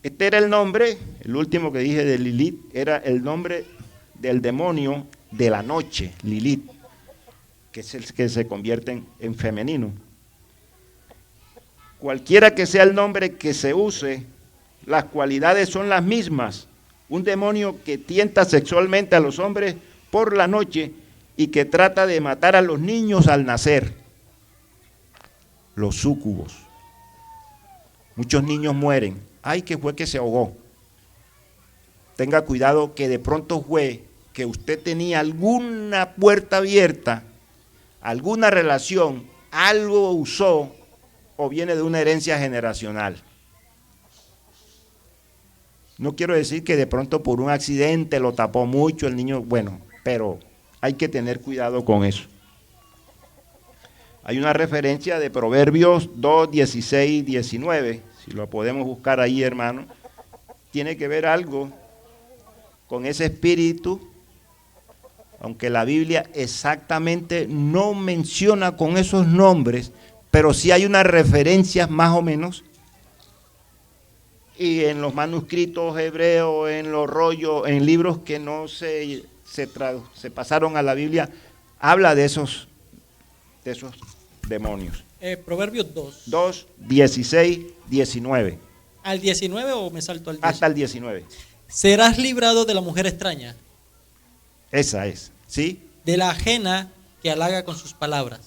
Este era el nombre, el último que dije de Lilith, era el nombre del demonio de la noche, Lilith, que es el que se convierte en femenino. Cualquiera que sea el nombre que se use, las cualidades son las mismas. Un demonio que tienta sexualmente a los hombres por la noche y que trata de matar a los niños al nacer. Los súcubos. Muchos niños mueren. Ay, que fue que se ahogó. Tenga cuidado que de pronto fue que usted tenía alguna puerta abierta, alguna relación, algo usó o viene de una herencia generacional. No quiero decir que de pronto por un accidente lo tapó mucho el niño, bueno, pero hay que tener cuidado con eso. Hay una referencia de Proverbios 2, 16, 19, si lo podemos buscar ahí, hermano. Tiene que ver algo con ese espíritu, aunque la Biblia exactamente no menciona con esos nombres, pero sí hay unas referencias más o menos. Y en los manuscritos hebreos, en los rollos, en libros que no se pasaron a la Biblia, habla de esos demonios.
Proverbios 2.
2, 16, 19.
¿Al 19 o me salto al 10?
Hasta el 19.
Serás librado de la mujer extraña,
Esa es, ¿sí?
de la ajena que halaga con sus palabras,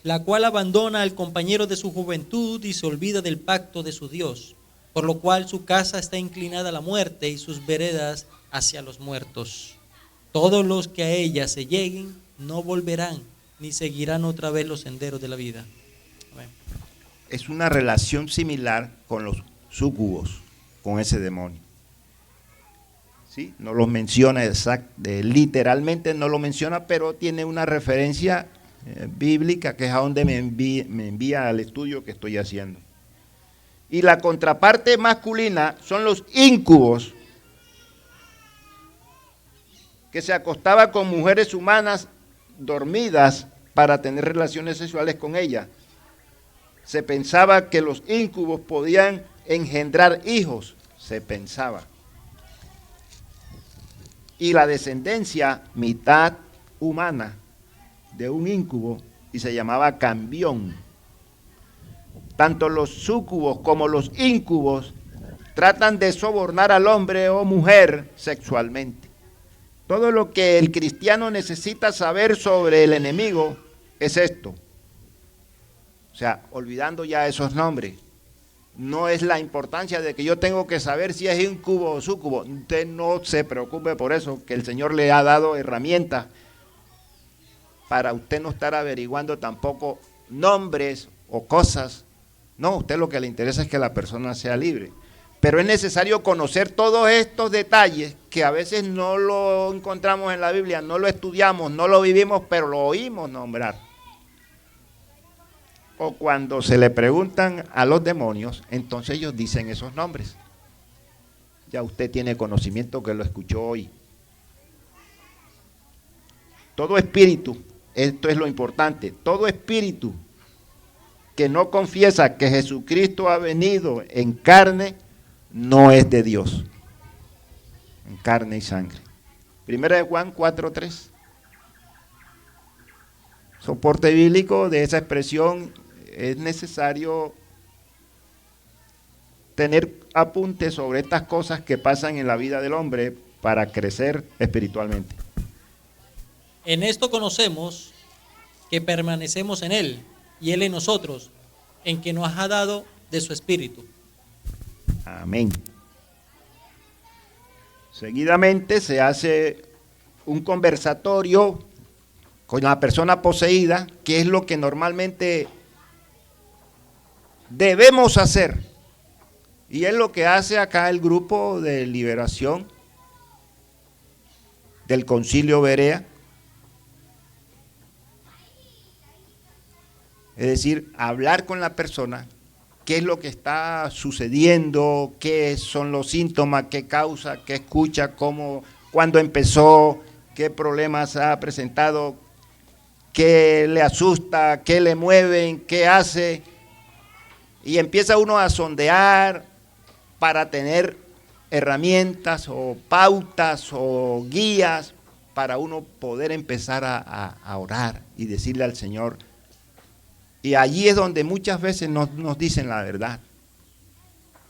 la cual abandona al compañero de su juventud y se olvida del pacto de su Dios, por lo cual su casa está inclinada a la muerte y sus veredas hacia los muertos. Todos los que a ella se lleguen no volverán, ni seguirán otra vez los senderos de la vida. Amén.
Es una relación similar con los súcubos, con ese demonio. ¿Sí? No los menciona literalmente, no lo menciona, pero tiene una referencia bíblica que es a donde me envía al estudio que estoy haciendo. Y la contraparte masculina son los íncubos, que se acostaba con mujeres humanas dormidas para tener relaciones sexuales con ellas. Se pensaba que los íncubos podían engendrar hijos, se pensaba. Y la descendencia mitad humana de un íncubo, y se llamaba cambión. Tanto los súcubos como los íncubos tratan de sobornar al hombre o mujer sexualmente. Todo lo que el cristiano necesita saber sobre el enemigo es esto. O sea, olvidando ya esos nombres. No es la importancia de que yo tengo que saber si es íncubo o súcubo. Usted no se preocupe por eso, que el Señor le ha dado herramientas para usted no estar averiguando tampoco nombres o cosas. No, a usted lo que le interesa es que la persona sea libre. Pero es necesario conocer todos estos detalles que a veces no lo encontramos en la Biblia, no lo estudiamos, no lo vivimos, pero lo oímos nombrar. O cuando se le preguntan a los demonios, entonces ellos dicen esos nombres. Ya usted tiene conocimiento que lo escuchó hoy. Todo espíritu, esto es lo importante, todo espíritu que no confiesa que Jesucristo ha venido en carne, no es de Dios, en carne y sangre. Primera de Juan 4:3. Soporte bíblico de esa expresión. Es necesario tener apuntes sobre estas cosas que pasan en la vida del hombre para crecer espiritualmente.
En esto conocemos que permanecemos en Él y Él en nosotros, en que nos ha dado de su Espíritu.
Amén. Seguidamente se hace un conversatorio con la persona poseída, que es lo que normalmente debemos hacer. Y es lo que hace acá el grupo de liberación del Concilio Berea. Es decir, hablar con la persona, qué es lo que está sucediendo, qué son los síntomas, qué causa, qué escucha, cómo, cuándo empezó, qué problemas ha presentado, qué le asusta, qué le mueven, qué hace. Y empieza uno a sondear para tener herramientas o pautas o guías para uno poder empezar a orar y decirle al Señor. Y allí es donde muchas veces nos dicen la verdad,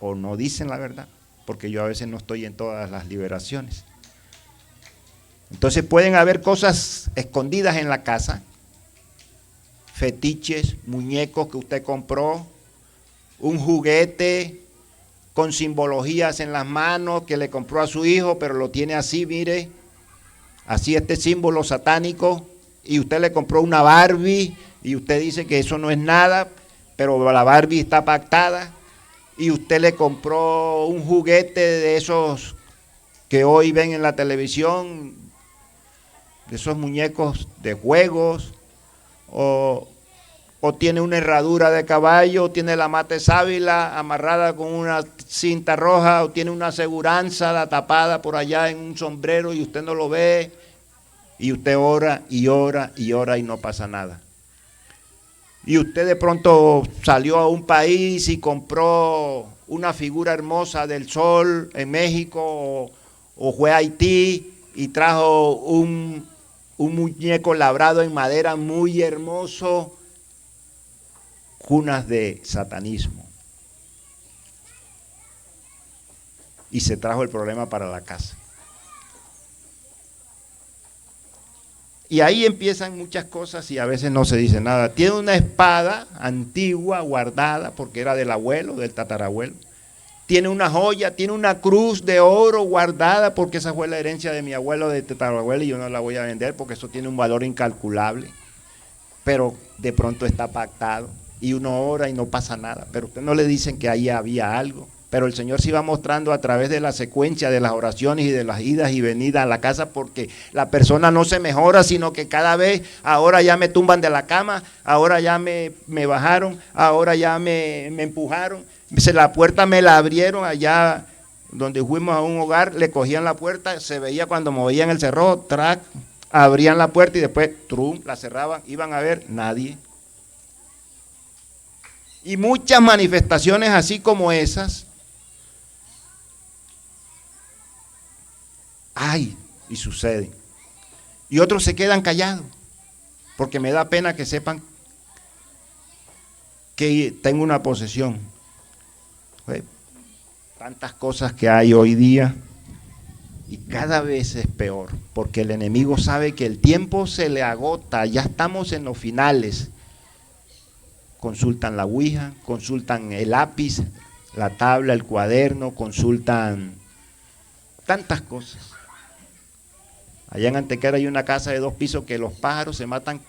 o no dicen la verdad, porque yo a veces no estoy en todas las liberaciones. Entonces pueden haber cosas escondidas en la casa, fetiches, muñecos que usted compró, un juguete con simbologías en las manos que le compró a su hijo, pero lo tiene así, mire, así este símbolo satánico, y usted le compró una Barbie, y usted dice que eso no es nada, pero la Barbie está pactada, y usted le compró un juguete de esos que hoy ven en la televisión, de esos muñecos de juegos, o tiene una herradura de caballo, o tiene la mata de sábila amarrada con una cinta roja, o tiene una aseguranza tapada por allá en un sombrero y usted no lo ve, y usted ora y ora y ora y no pasa nada. Y usted de pronto salió a un país y compró una figura hermosa del sol en México, o fue a Haití y trajo un muñeco labrado en madera muy hermoso, cunas de satanismo. Y se trajo el problema para la casa. Y ahí empiezan muchas cosas y a veces no se dice nada. Tiene una espada antigua guardada porque era del abuelo, del tatarabuelo. Tiene una joya, tiene una cruz de oro guardada porque esa fue la herencia de mi abuelo, de tatarabuelo, y yo no la voy a vender porque eso tiene un valor incalculable. Pero de pronto está pactado y uno ora y no pasa nada. Pero usted no le dicen que ahí había algo. Pero el Señor se iba mostrando a través de la secuencia de las oraciones y de las idas y venidas a la casa, porque la persona no se mejora, sino que cada vez, ahora ya me tumban de la cama, ahora ya me bajaron, ahora ya me empujaron, la puerta me la abrieron allá donde fuimos a un hogar, le cogían la puerta, se veía cuando movían el cerrojo, trac, abrían la puerta y después, trum, la cerraban, iban a ver, nadie. Y muchas manifestaciones así como esas, hay y suceden. Y otros se quedan callados, porque me da pena que sepan que tengo una posesión. Tantas cosas que hay hoy día y cada vez es peor, porque el enemigo sabe que el tiempo se le agota, ya estamos en los finales. Consultan la ouija, consultan el lápiz, la tabla, el cuaderno, consultan tantas cosas. Allá en Antequera hay una casa de 2 pisos que los pájaros se matan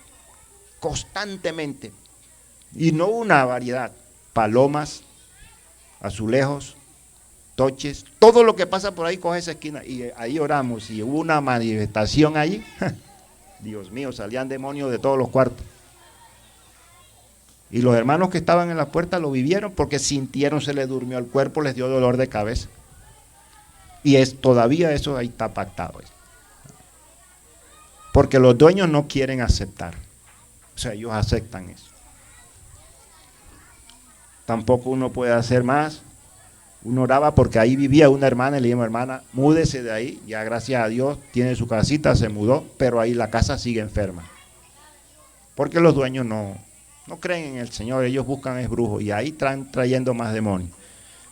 constantemente. Y no una variedad, palomas, azulejos, toches, todo lo que pasa por ahí coge esa esquina. Y ahí oramos y hubo una manifestación allí. Dios mío, salían demonios de todos los cuartos. Y los hermanos que estaban en la puerta lo vivieron porque sintieron, se les durmió el cuerpo, les dio dolor de cabeza. Y todavía eso ahí está pactado. Porque los dueños no quieren aceptar. O sea, ellos aceptan eso. Tampoco uno puede hacer más. Uno oraba porque ahí vivía una hermana y le dijimos, hermana, múdese de ahí. Ya gracias a Dios tiene su casita, se mudó, pero ahí la casa sigue enferma. Porque los dueños no creen en el Señor, ellos buscan es brujo y ahí están trayendo más demonios.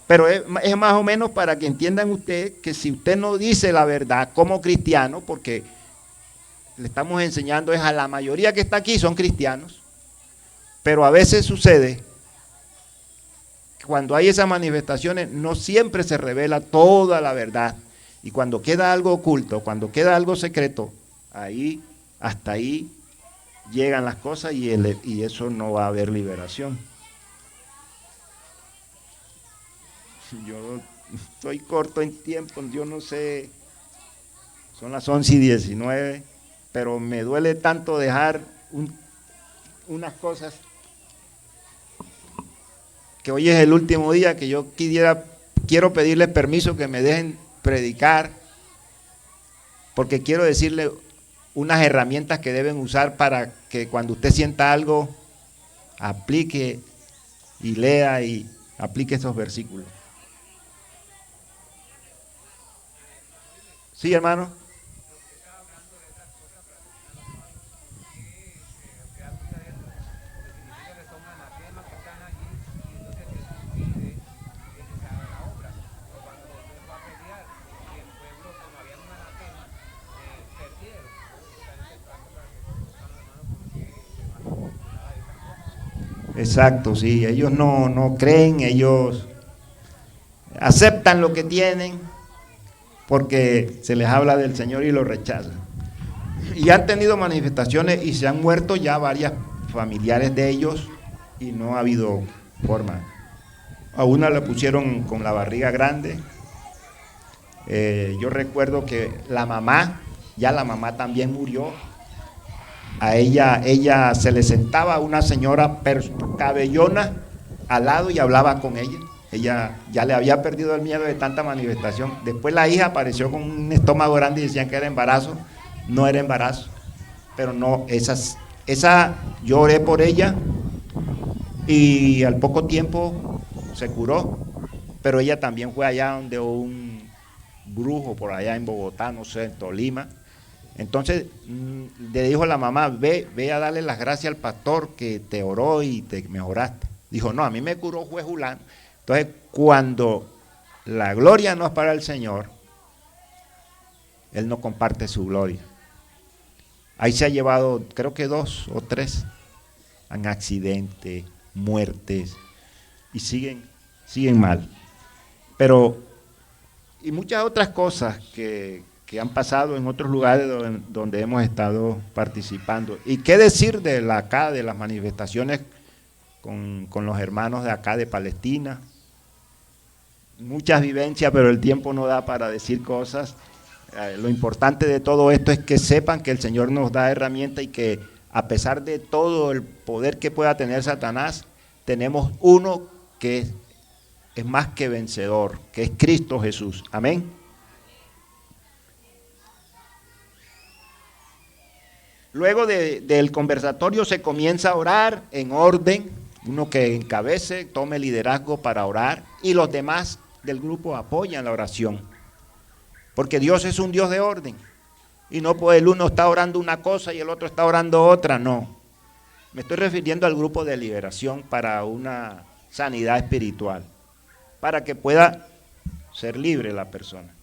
Pero es más o menos para que entiendan ustedes que si usted no dice la verdad como cristiano, porque le estamos enseñando es a la mayoría que está aquí son cristianos, pero a veces sucede que cuando hay esas manifestaciones no siempre se revela toda la verdad Y cuando queda algo oculto, cuando queda algo secreto, ahí, hasta ahí llegan las cosas y eso no va a haber liberación. Yo estoy corto en tiempo, yo no sé, son las 11:19, pero me duele tanto dejar unas cosas, que hoy es el último día que yo quiero pedirles permiso que me dejen predicar, porque quiero decirle unas herramientas que deben usar para que cuando usted sienta algo, aplique y lea y aplique esos versículos. Sí, hermano. Exacto, sí, ellos no creen, ellos aceptan lo que tienen porque se les habla del Señor y lo rechazan. Y han tenido manifestaciones y se han muerto ya varias familiares de ellos y no ha habido forma. A una la pusieron con la barriga grande. Yo recuerdo que la mamá también murió. A ella se le sentaba una señora cabellona al lado y hablaba con ella. Ella ya le había perdido el miedo de tanta manifestación. Después la hija apareció con un estómago grande y decían que era embarazo. No era embarazo, pero no, esa yo oré por ella y al poco tiempo se curó, pero ella también fue allá donde un brujo por allá en Bogotá, no sé, en Tolima. Entonces le dijo a la mamá, ve a darle las gracias al pastor que te oró y te mejoraste. Dijo, no, a mí me curó fue Julano. Entonces, cuando la gloria no es para el Señor, Él no comparte su gloria. Ahí se ha llevado, creo que 2 o 3, en accidentes, muertes, y siguen mal. Pero, y muchas otras cosas que han pasado en otros lugares donde hemos estado participando. ¿Y qué decir de las manifestaciones con los hermanos de acá de Palestina? Muchas vivencias, pero el tiempo no da para decir cosas. Lo importante de todo esto es que sepan que el Señor nos da herramientas y que a pesar de todo el poder que pueda tener Satanás, tenemos uno que es más que vencedor, que es Cristo Jesús. Amén. Luego del conversatorio se comienza a orar en orden, uno que encabece, tome liderazgo para orar y los demás del grupo apoyan la oración. Porque Dios es un Dios de orden. Y no pues el uno está orando una cosa y el otro está orando otra, no. Me estoy refiriendo al grupo de liberación para una sanidad espiritual, para que pueda ser libre la persona.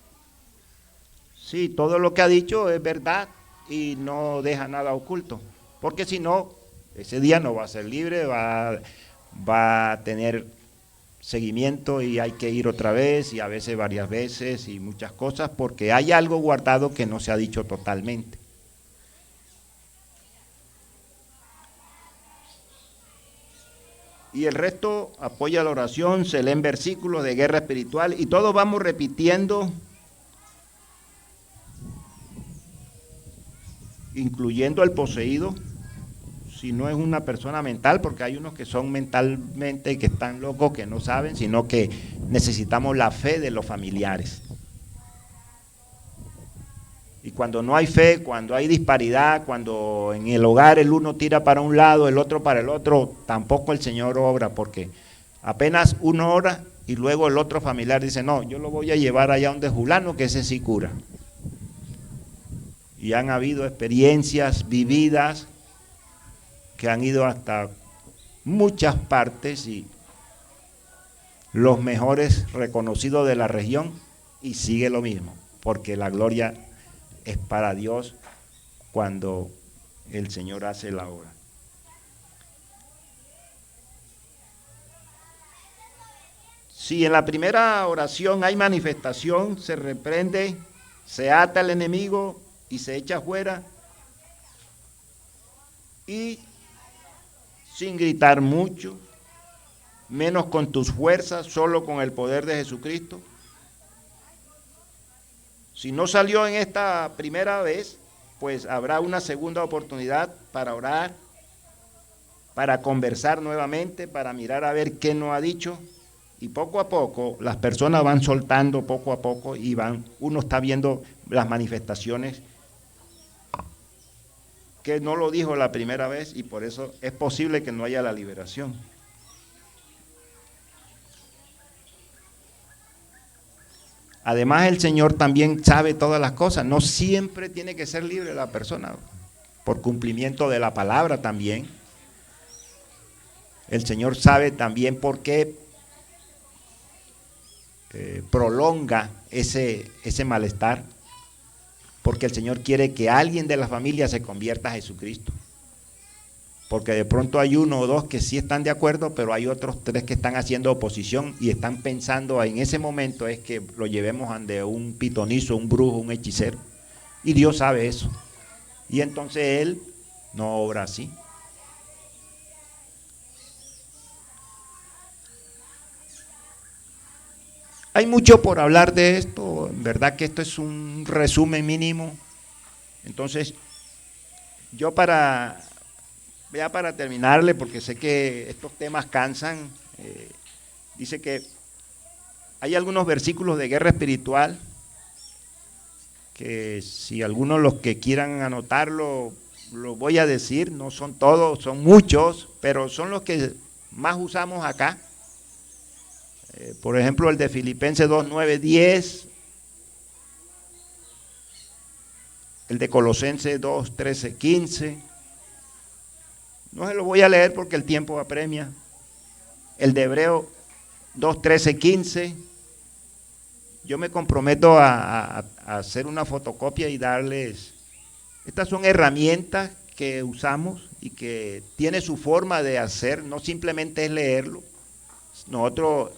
Sí, todo lo que ha dicho es verdad y no deja nada oculto, porque si no, ese día no va a ser libre, va a tener seguimiento y hay que ir otra vez y a veces varias veces y muchas cosas porque hay algo guardado que no se ha dicho totalmente. Y el resto apoya la oración, se leen versículos de guerra espiritual y todos vamos repitiendo, incluyendo el poseído, si no es una persona mental, porque hay unos que son mentalmente, que están locos, que no saben, sino que necesitamos la fe de los familiares. Y cuando no hay fe, cuando hay disparidad, cuando en el hogar el uno tira para un lado, el otro para el otro, tampoco el Señor obra, porque apenas uno ora y luego el otro familiar dice, no, yo lo voy a llevar allá donde Julano, que ese sí cura. Y han habido experiencias vividas que han ido hasta muchas partes y los mejores reconocidos de la región y sigue lo mismo, porque la gloria es para Dios cuando el Señor hace la obra. Si en la primera oración hay manifestación, se reprende se ata al enemigo y se echa afuera, y sin gritar mucho, menos con tus fuerzas, solo con el poder de Jesucristo. Si no salió en esta primera vez, pues habrá una segunda oportunidad para orar, para conversar nuevamente, para mirar a ver qué nos ha dicho, y poco a poco las personas van soltando poco a poco y uno está viendo las manifestaciones que no lo dijo la primera vez, y por eso es posible que no haya la liberación. Además, el Señor también sabe todas las cosas, no siempre tiene que ser libre la persona, por cumplimiento de la palabra también. El Señor sabe también por qué prolonga ese malestar, porque el Señor quiere que alguien de la familia se convierta a Jesucristo. Porque de pronto hay uno o dos que sí están de acuerdo, pero hay otros 3 que están haciendo oposición y están pensando en ese momento es que lo llevemos ante un pitonizo, un brujo, un hechicero. Y Dios sabe eso. Y entonces Él no obra así. Hay mucho por hablar de esto, en verdad que esto es un resumen mínimo. Entonces, yo para terminarle, porque sé que estos temas cansan, dice que hay algunos versículos de guerra espiritual, que si algunos los que quieran anotarlo, lo voy a decir, no son todos, son muchos, pero son los que más usamos acá. Por ejemplo, el de Filipenses 2, 9, 10, el de Colosenses 2, 13, 15, no se lo voy a leer porque el tiempo apremia, el de Hebreo 2, 13, 15, yo me comprometo a hacer una fotocopia y darles, estas son herramientas que usamos y que tiene su forma de hacer, no simplemente es leerlo, nosotros...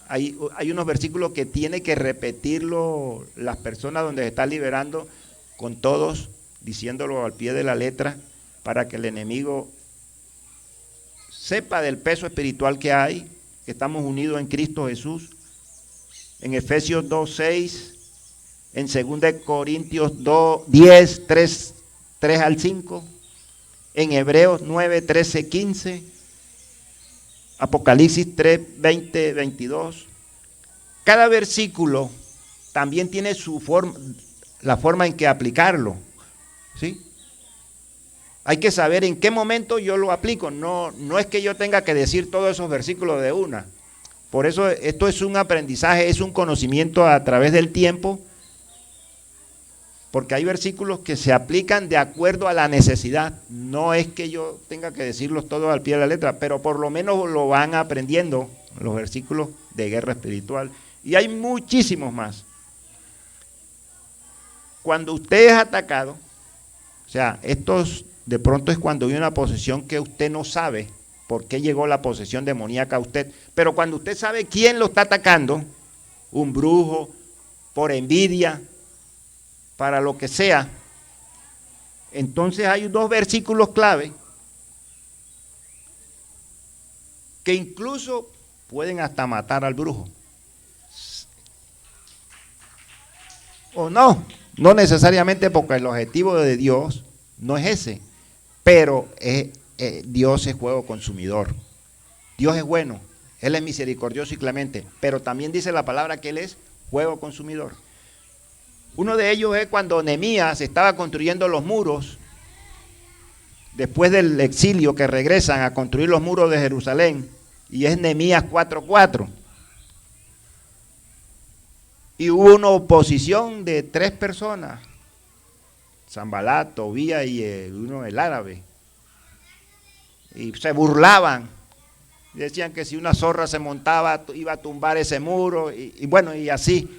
Hay unos versículos que tiene que repetirlo las personas donde se está liberando con todos, diciéndolo al pie de la letra, para que el enemigo sepa del peso espiritual que hay, que estamos unidos en Cristo Jesús. En Efesios 2:6, en 2 Corintios 10, 3 al 5, en Hebreos 9, 13, 15, Apocalipsis 3, 20, 22. Cada versículo también tiene su forma, la forma en que aplicarlo, ¿sí? Hay que saber en qué momento yo lo aplico. No es que yo tenga que decir todos esos versículos de una. Por eso esto es un aprendizaje, es un conocimiento a través del tiempo, porque hay versículos que se aplican de acuerdo a la necesidad. No es que yo tenga que decirlos todos al pie de la letra, pero por lo menos lo van aprendiendo los versículos de guerra espiritual. Y hay muchísimos más. Cuando usted es atacado, o sea, estos de pronto es cuando hay una posesión que usted no sabe por qué llegó la posesión demoníaca a usted, pero cuando usted sabe quién lo está atacando, un brujo, por envidia, para lo que sea, entonces hay 2 versículos clave que incluso pueden hasta matar al brujo. O no necesariamente, porque el objetivo de Dios no es ese, pero Dios es fuego consumidor. Dios es bueno, Él es misericordioso y clemente, pero también dice la palabra que Él es fuego consumidor. Uno de ellos es cuando Nehemías estaba construyendo los muros, después del exilio, que regresan a construir los muros de Jerusalén, y es Nehemías 4:4. Y hubo una oposición de 3 personas, Sanbalat, Tobías y el árabe, y se burlaban, y decían que si una zorra se montaba iba a tumbar ese muro, y bueno, y así.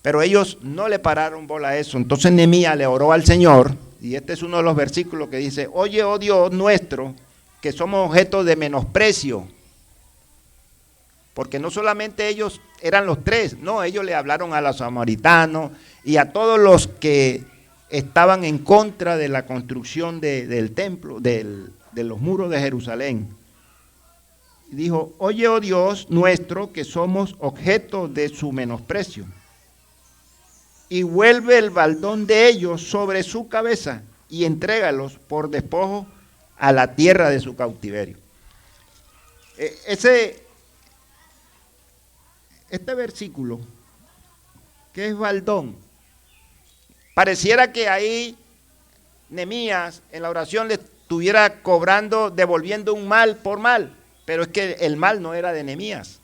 Pero ellos no le pararon bola a eso. Entonces Nehemías le oró al Señor, y este es uno de los versículos que dice: oye, oh Dios nuestro, que somos objeto de menosprecio porque no solamente ellos eran los tres, no, ellos le hablaron a los samaritanos y a todos los que estaban en contra de la construcción del templo, de los muros de Jerusalén. Dijo, oye, oh Dios nuestro, que somos objeto de su menosprecio, y vuelve el baldón de ellos sobre su cabeza y entrégalos por despojo a la tierra de su cautiverio. Este versículo, que es baldón, pareciera que ahí Nehemías en la oración le estuviera cobrando, devolviendo un mal por mal, pero es que el mal no era de Nehemías,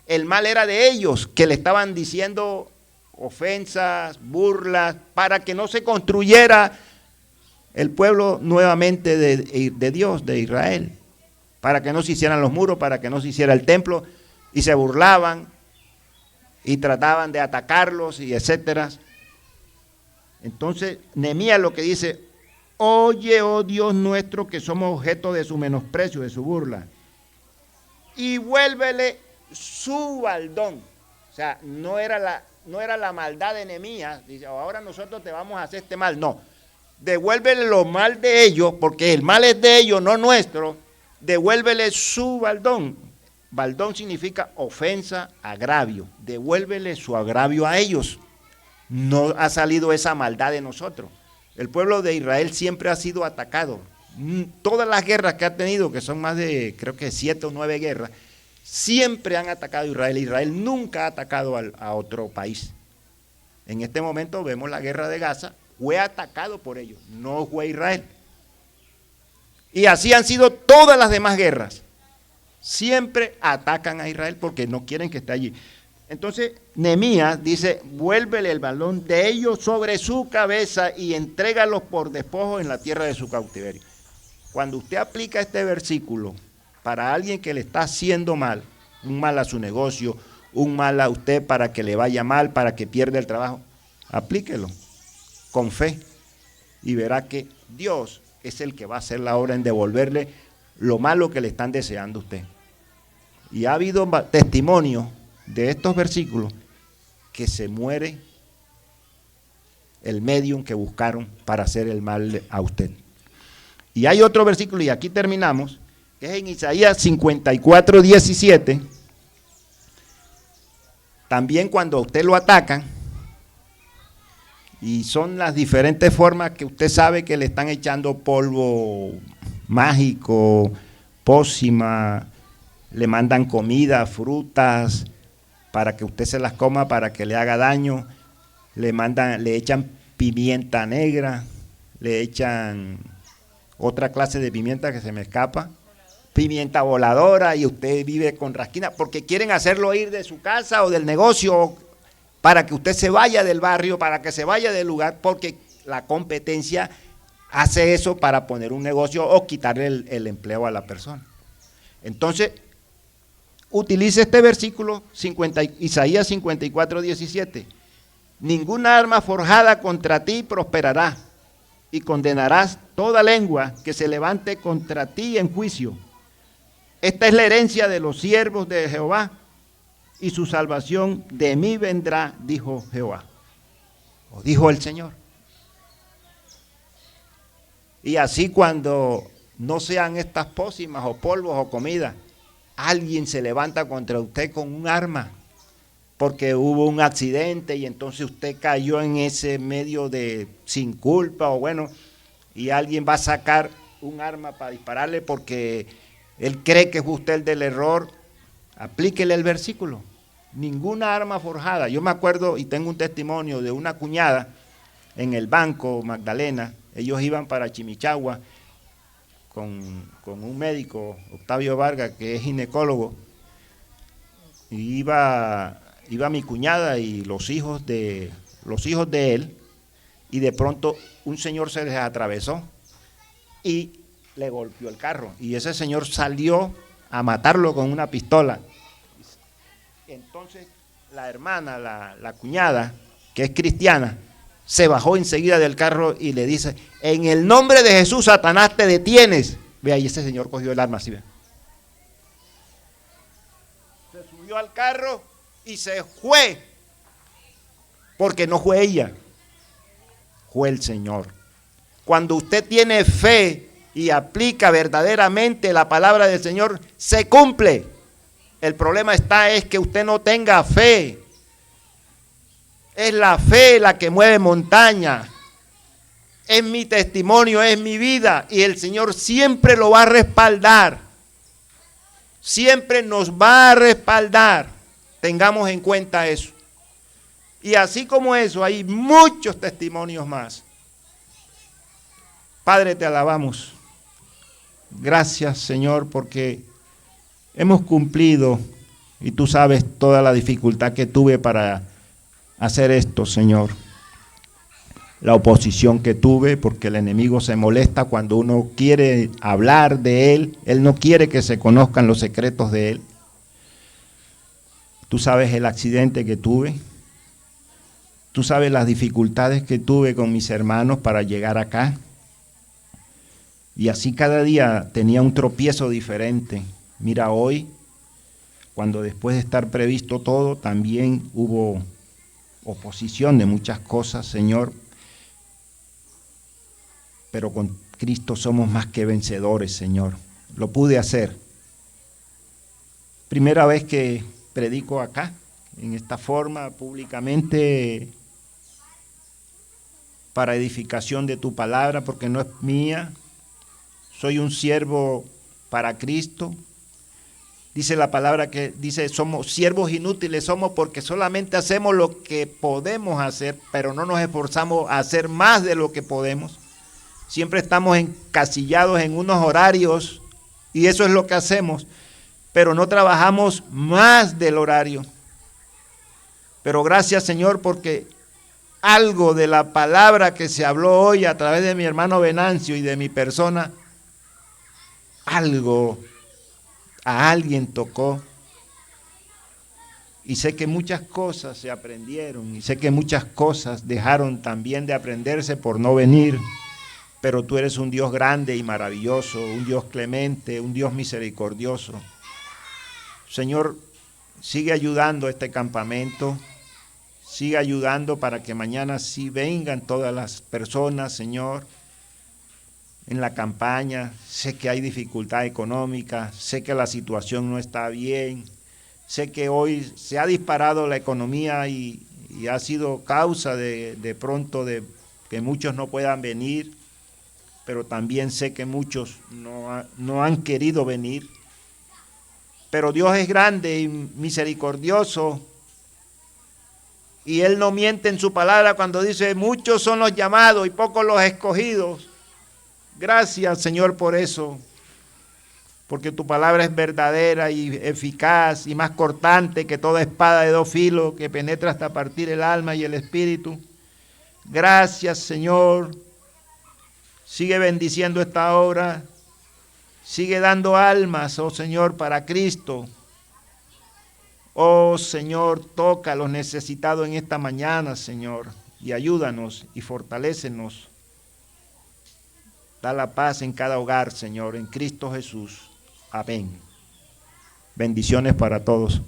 el mal era de ellos, que le estaban diciendo ofensas, burlas, para que no se construyera el pueblo nuevamente de Dios, de Israel, para que no se hicieran los muros, para que no se hiciera el templo, y se burlaban y trataban de atacarlos y etcétera. Entonces Nehemías lo que dice, oye, oh Dios nuestro, que somos objeto de su menosprecio, de su burla, y vuélvele su baldón. O sea, no era la maldad de Nehemías, dice, ahora nosotros te vamos a hacer este mal, no, devuélvele lo mal de ellos, porque el mal es de ellos, no nuestro, devuélvele su baldón. Baldón significa ofensa, agravio, devuélvele su agravio a ellos. No ha salido esa maldad de nosotros. El pueblo de Israel siempre ha sido atacado. Todas las guerras que ha tenido, que son más de, creo que 7 o 9 guerras, siempre han atacado a Israel. Israel nunca ha atacado a otro país. En este momento vemos la guerra de Gaza, fue atacado por ellos, no fue Israel. Y así han sido todas las demás guerras. Siempre atacan a Israel porque no quieren que esté allí. Entonces Nehemías dice, vuélvele el balón de ellos sobre su cabeza y entrégalos por despojo en la tierra de su cautiverio. Cuando usted aplica este versículo para alguien que le está haciendo mal, un mal a su negocio, un mal a usted para que le vaya mal, para que pierda el trabajo, aplíquelo con fe y verá que Dios es el que va a hacer la obra en devolverle lo malo que le están deseando a usted. Y ha habido testimonios de estos versículos que se muere el medium que buscaron para hacer el mal a usted. Y hay otro versículo, y aquí terminamos, que es en Isaías 54, 17. También cuando a usted lo atacan, y son las diferentes formas que usted sabe que le están echando polvo mágico, pócima, le mandan comida, frutas, para que usted se las coma, para que le haga daño, le echan pimienta negra, le echan otra clase de pimienta que se me escapa, pimienta voladora, y usted vive con rasquina, porque quieren hacerlo ir de su casa o del negocio, para que usted se vaya del barrio, para que se vaya del lugar, porque la competencia hace eso para poner un negocio o quitarle el empleo a la persona. Entonces, utilice este versículo, Isaías 54, 17. Ninguna arma forjada contra ti prosperará, y condenarás toda lengua que se levante contra ti en juicio. Esta es la herencia de los siervos de Jehová, y su salvación de mí vendrá, dijo Jehová, o dijo el Señor. Y así cuando no sean estas pócimas o polvos o comida, alguien se levanta contra usted con un arma, porque hubo un accidente y entonces usted cayó en ese medio de sin culpa, o bueno, y alguien va a sacar un arma para dispararle porque él cree que fue usted el del error, aplíquele el versículo. Ninguna arma forjada. Yo me acuerdo y tengo un testimonio de una cuñada en el Banco Magdalena. Ellos iban para Chimichagua con un médico, Octavio Vargas, que es ginecólogo, y iba mi cuñada y los hijos de él, y de pronto un señor se les atravesó y le golpeó el carro, y ese señor salió a matarlo con una pistola. Entonces la hermana, la cuñada, que es cristiana, se bajó enseguida del carro y le dice, en el nombre de Jesús, Satanás, te detienes. Ve ahí, ese señor cogió el arma así, ve. se subió al carro y se fue. Porque no fue ella, fue el Señor. Cuando usted tiene fe y aplica verdaderamente la palabra del Señor, se cumple. El problema es que usted no tenga fe. Es la fe la que mueve montaña. Es mi testimonio, es mi vida. Y el Señor siempre lo va a respaldar. Siempre nos va a respaldar. Tengamos en cuenta eso. Y así como eso, hay muchos testimonios más. Padre, te alabamos. Gracias, Señor, porque hemos cumplido y tú sabes toda la dificultad que tuve para hacer esto, Señor. La oposición que tuve, porque el enemigo se molesta cuando uno quiere hablar de él. Él no quiere que se conozcan los secretos de él. Tú sabes el accidente que tuve. Tú sabes las dificultades que tuve con mis hermanos para llegar acá. Y así cada día tenía un tropiezo diferente. Mira, hoy, cuando después de estar previsto todo, también hubo oposición de muchas cosas, Señor. Pero con Cristo somos más que vencedores, Señor. Lo pude hacer. Primera vez que predico acá, en esta forma, públicamente, para edificación de tu palabra, porque no es mía. Soy un siervo para Cristo. Dice la palabra que dice, somos siervos inútiles, somos porque solamente hacemos lo que podemos hacer, pero no nos esforzamos a hacer más de lo que podemos. Siempre estamos encasillados en unos horarios y eso es lo que hacemos, pero no trabajamos más del horario. Pero gracias, Señor, porque algo de la palabra que se habló hoy a través de mi hermano Venancio y de mi persona, algo a alguien tocó. Y sé que muchas cosas se aprendieron y sé que muchas cosas dejaron también de aprenderse por no venir. Pero tú eres un Dios grande y maravilloso, un Dios clemente, un Dios misericordioso. Señor, sigue ayudando a este campamento, sigue ayudando para que mañana sí vengan todas las personas, Señor, en la campaña. Sé que hay dificultad económica, sé que la situación no está bien, sé que hoy se ha disparado la economía y ha sido causa de pronto de que muchos no puedan venir. Pero también sé que muchos no han querido venir. Pero Dios es grande y misericordioso. Y Él no miente en su palabra cuando dice, muchos son los llamados y pocos los escogidos. Gracias, Señor, por eso. Porque tu palabra es verdadera y eficaz y más cortante que toda espada de 2 filos que penetra hasta partir el alma y el espíritu. Gracias, Señor. Sigue bendiciendo esta obra, sigue dando almas, oh Señor, para Cristo. Oh Señor, toca a los necesitados en esta mañana, Señor, y ayúdanos y fortalécenos. Da la paz en cada hogar, Señor, en Cristo Jesús. Amén. Bendiciones para todos.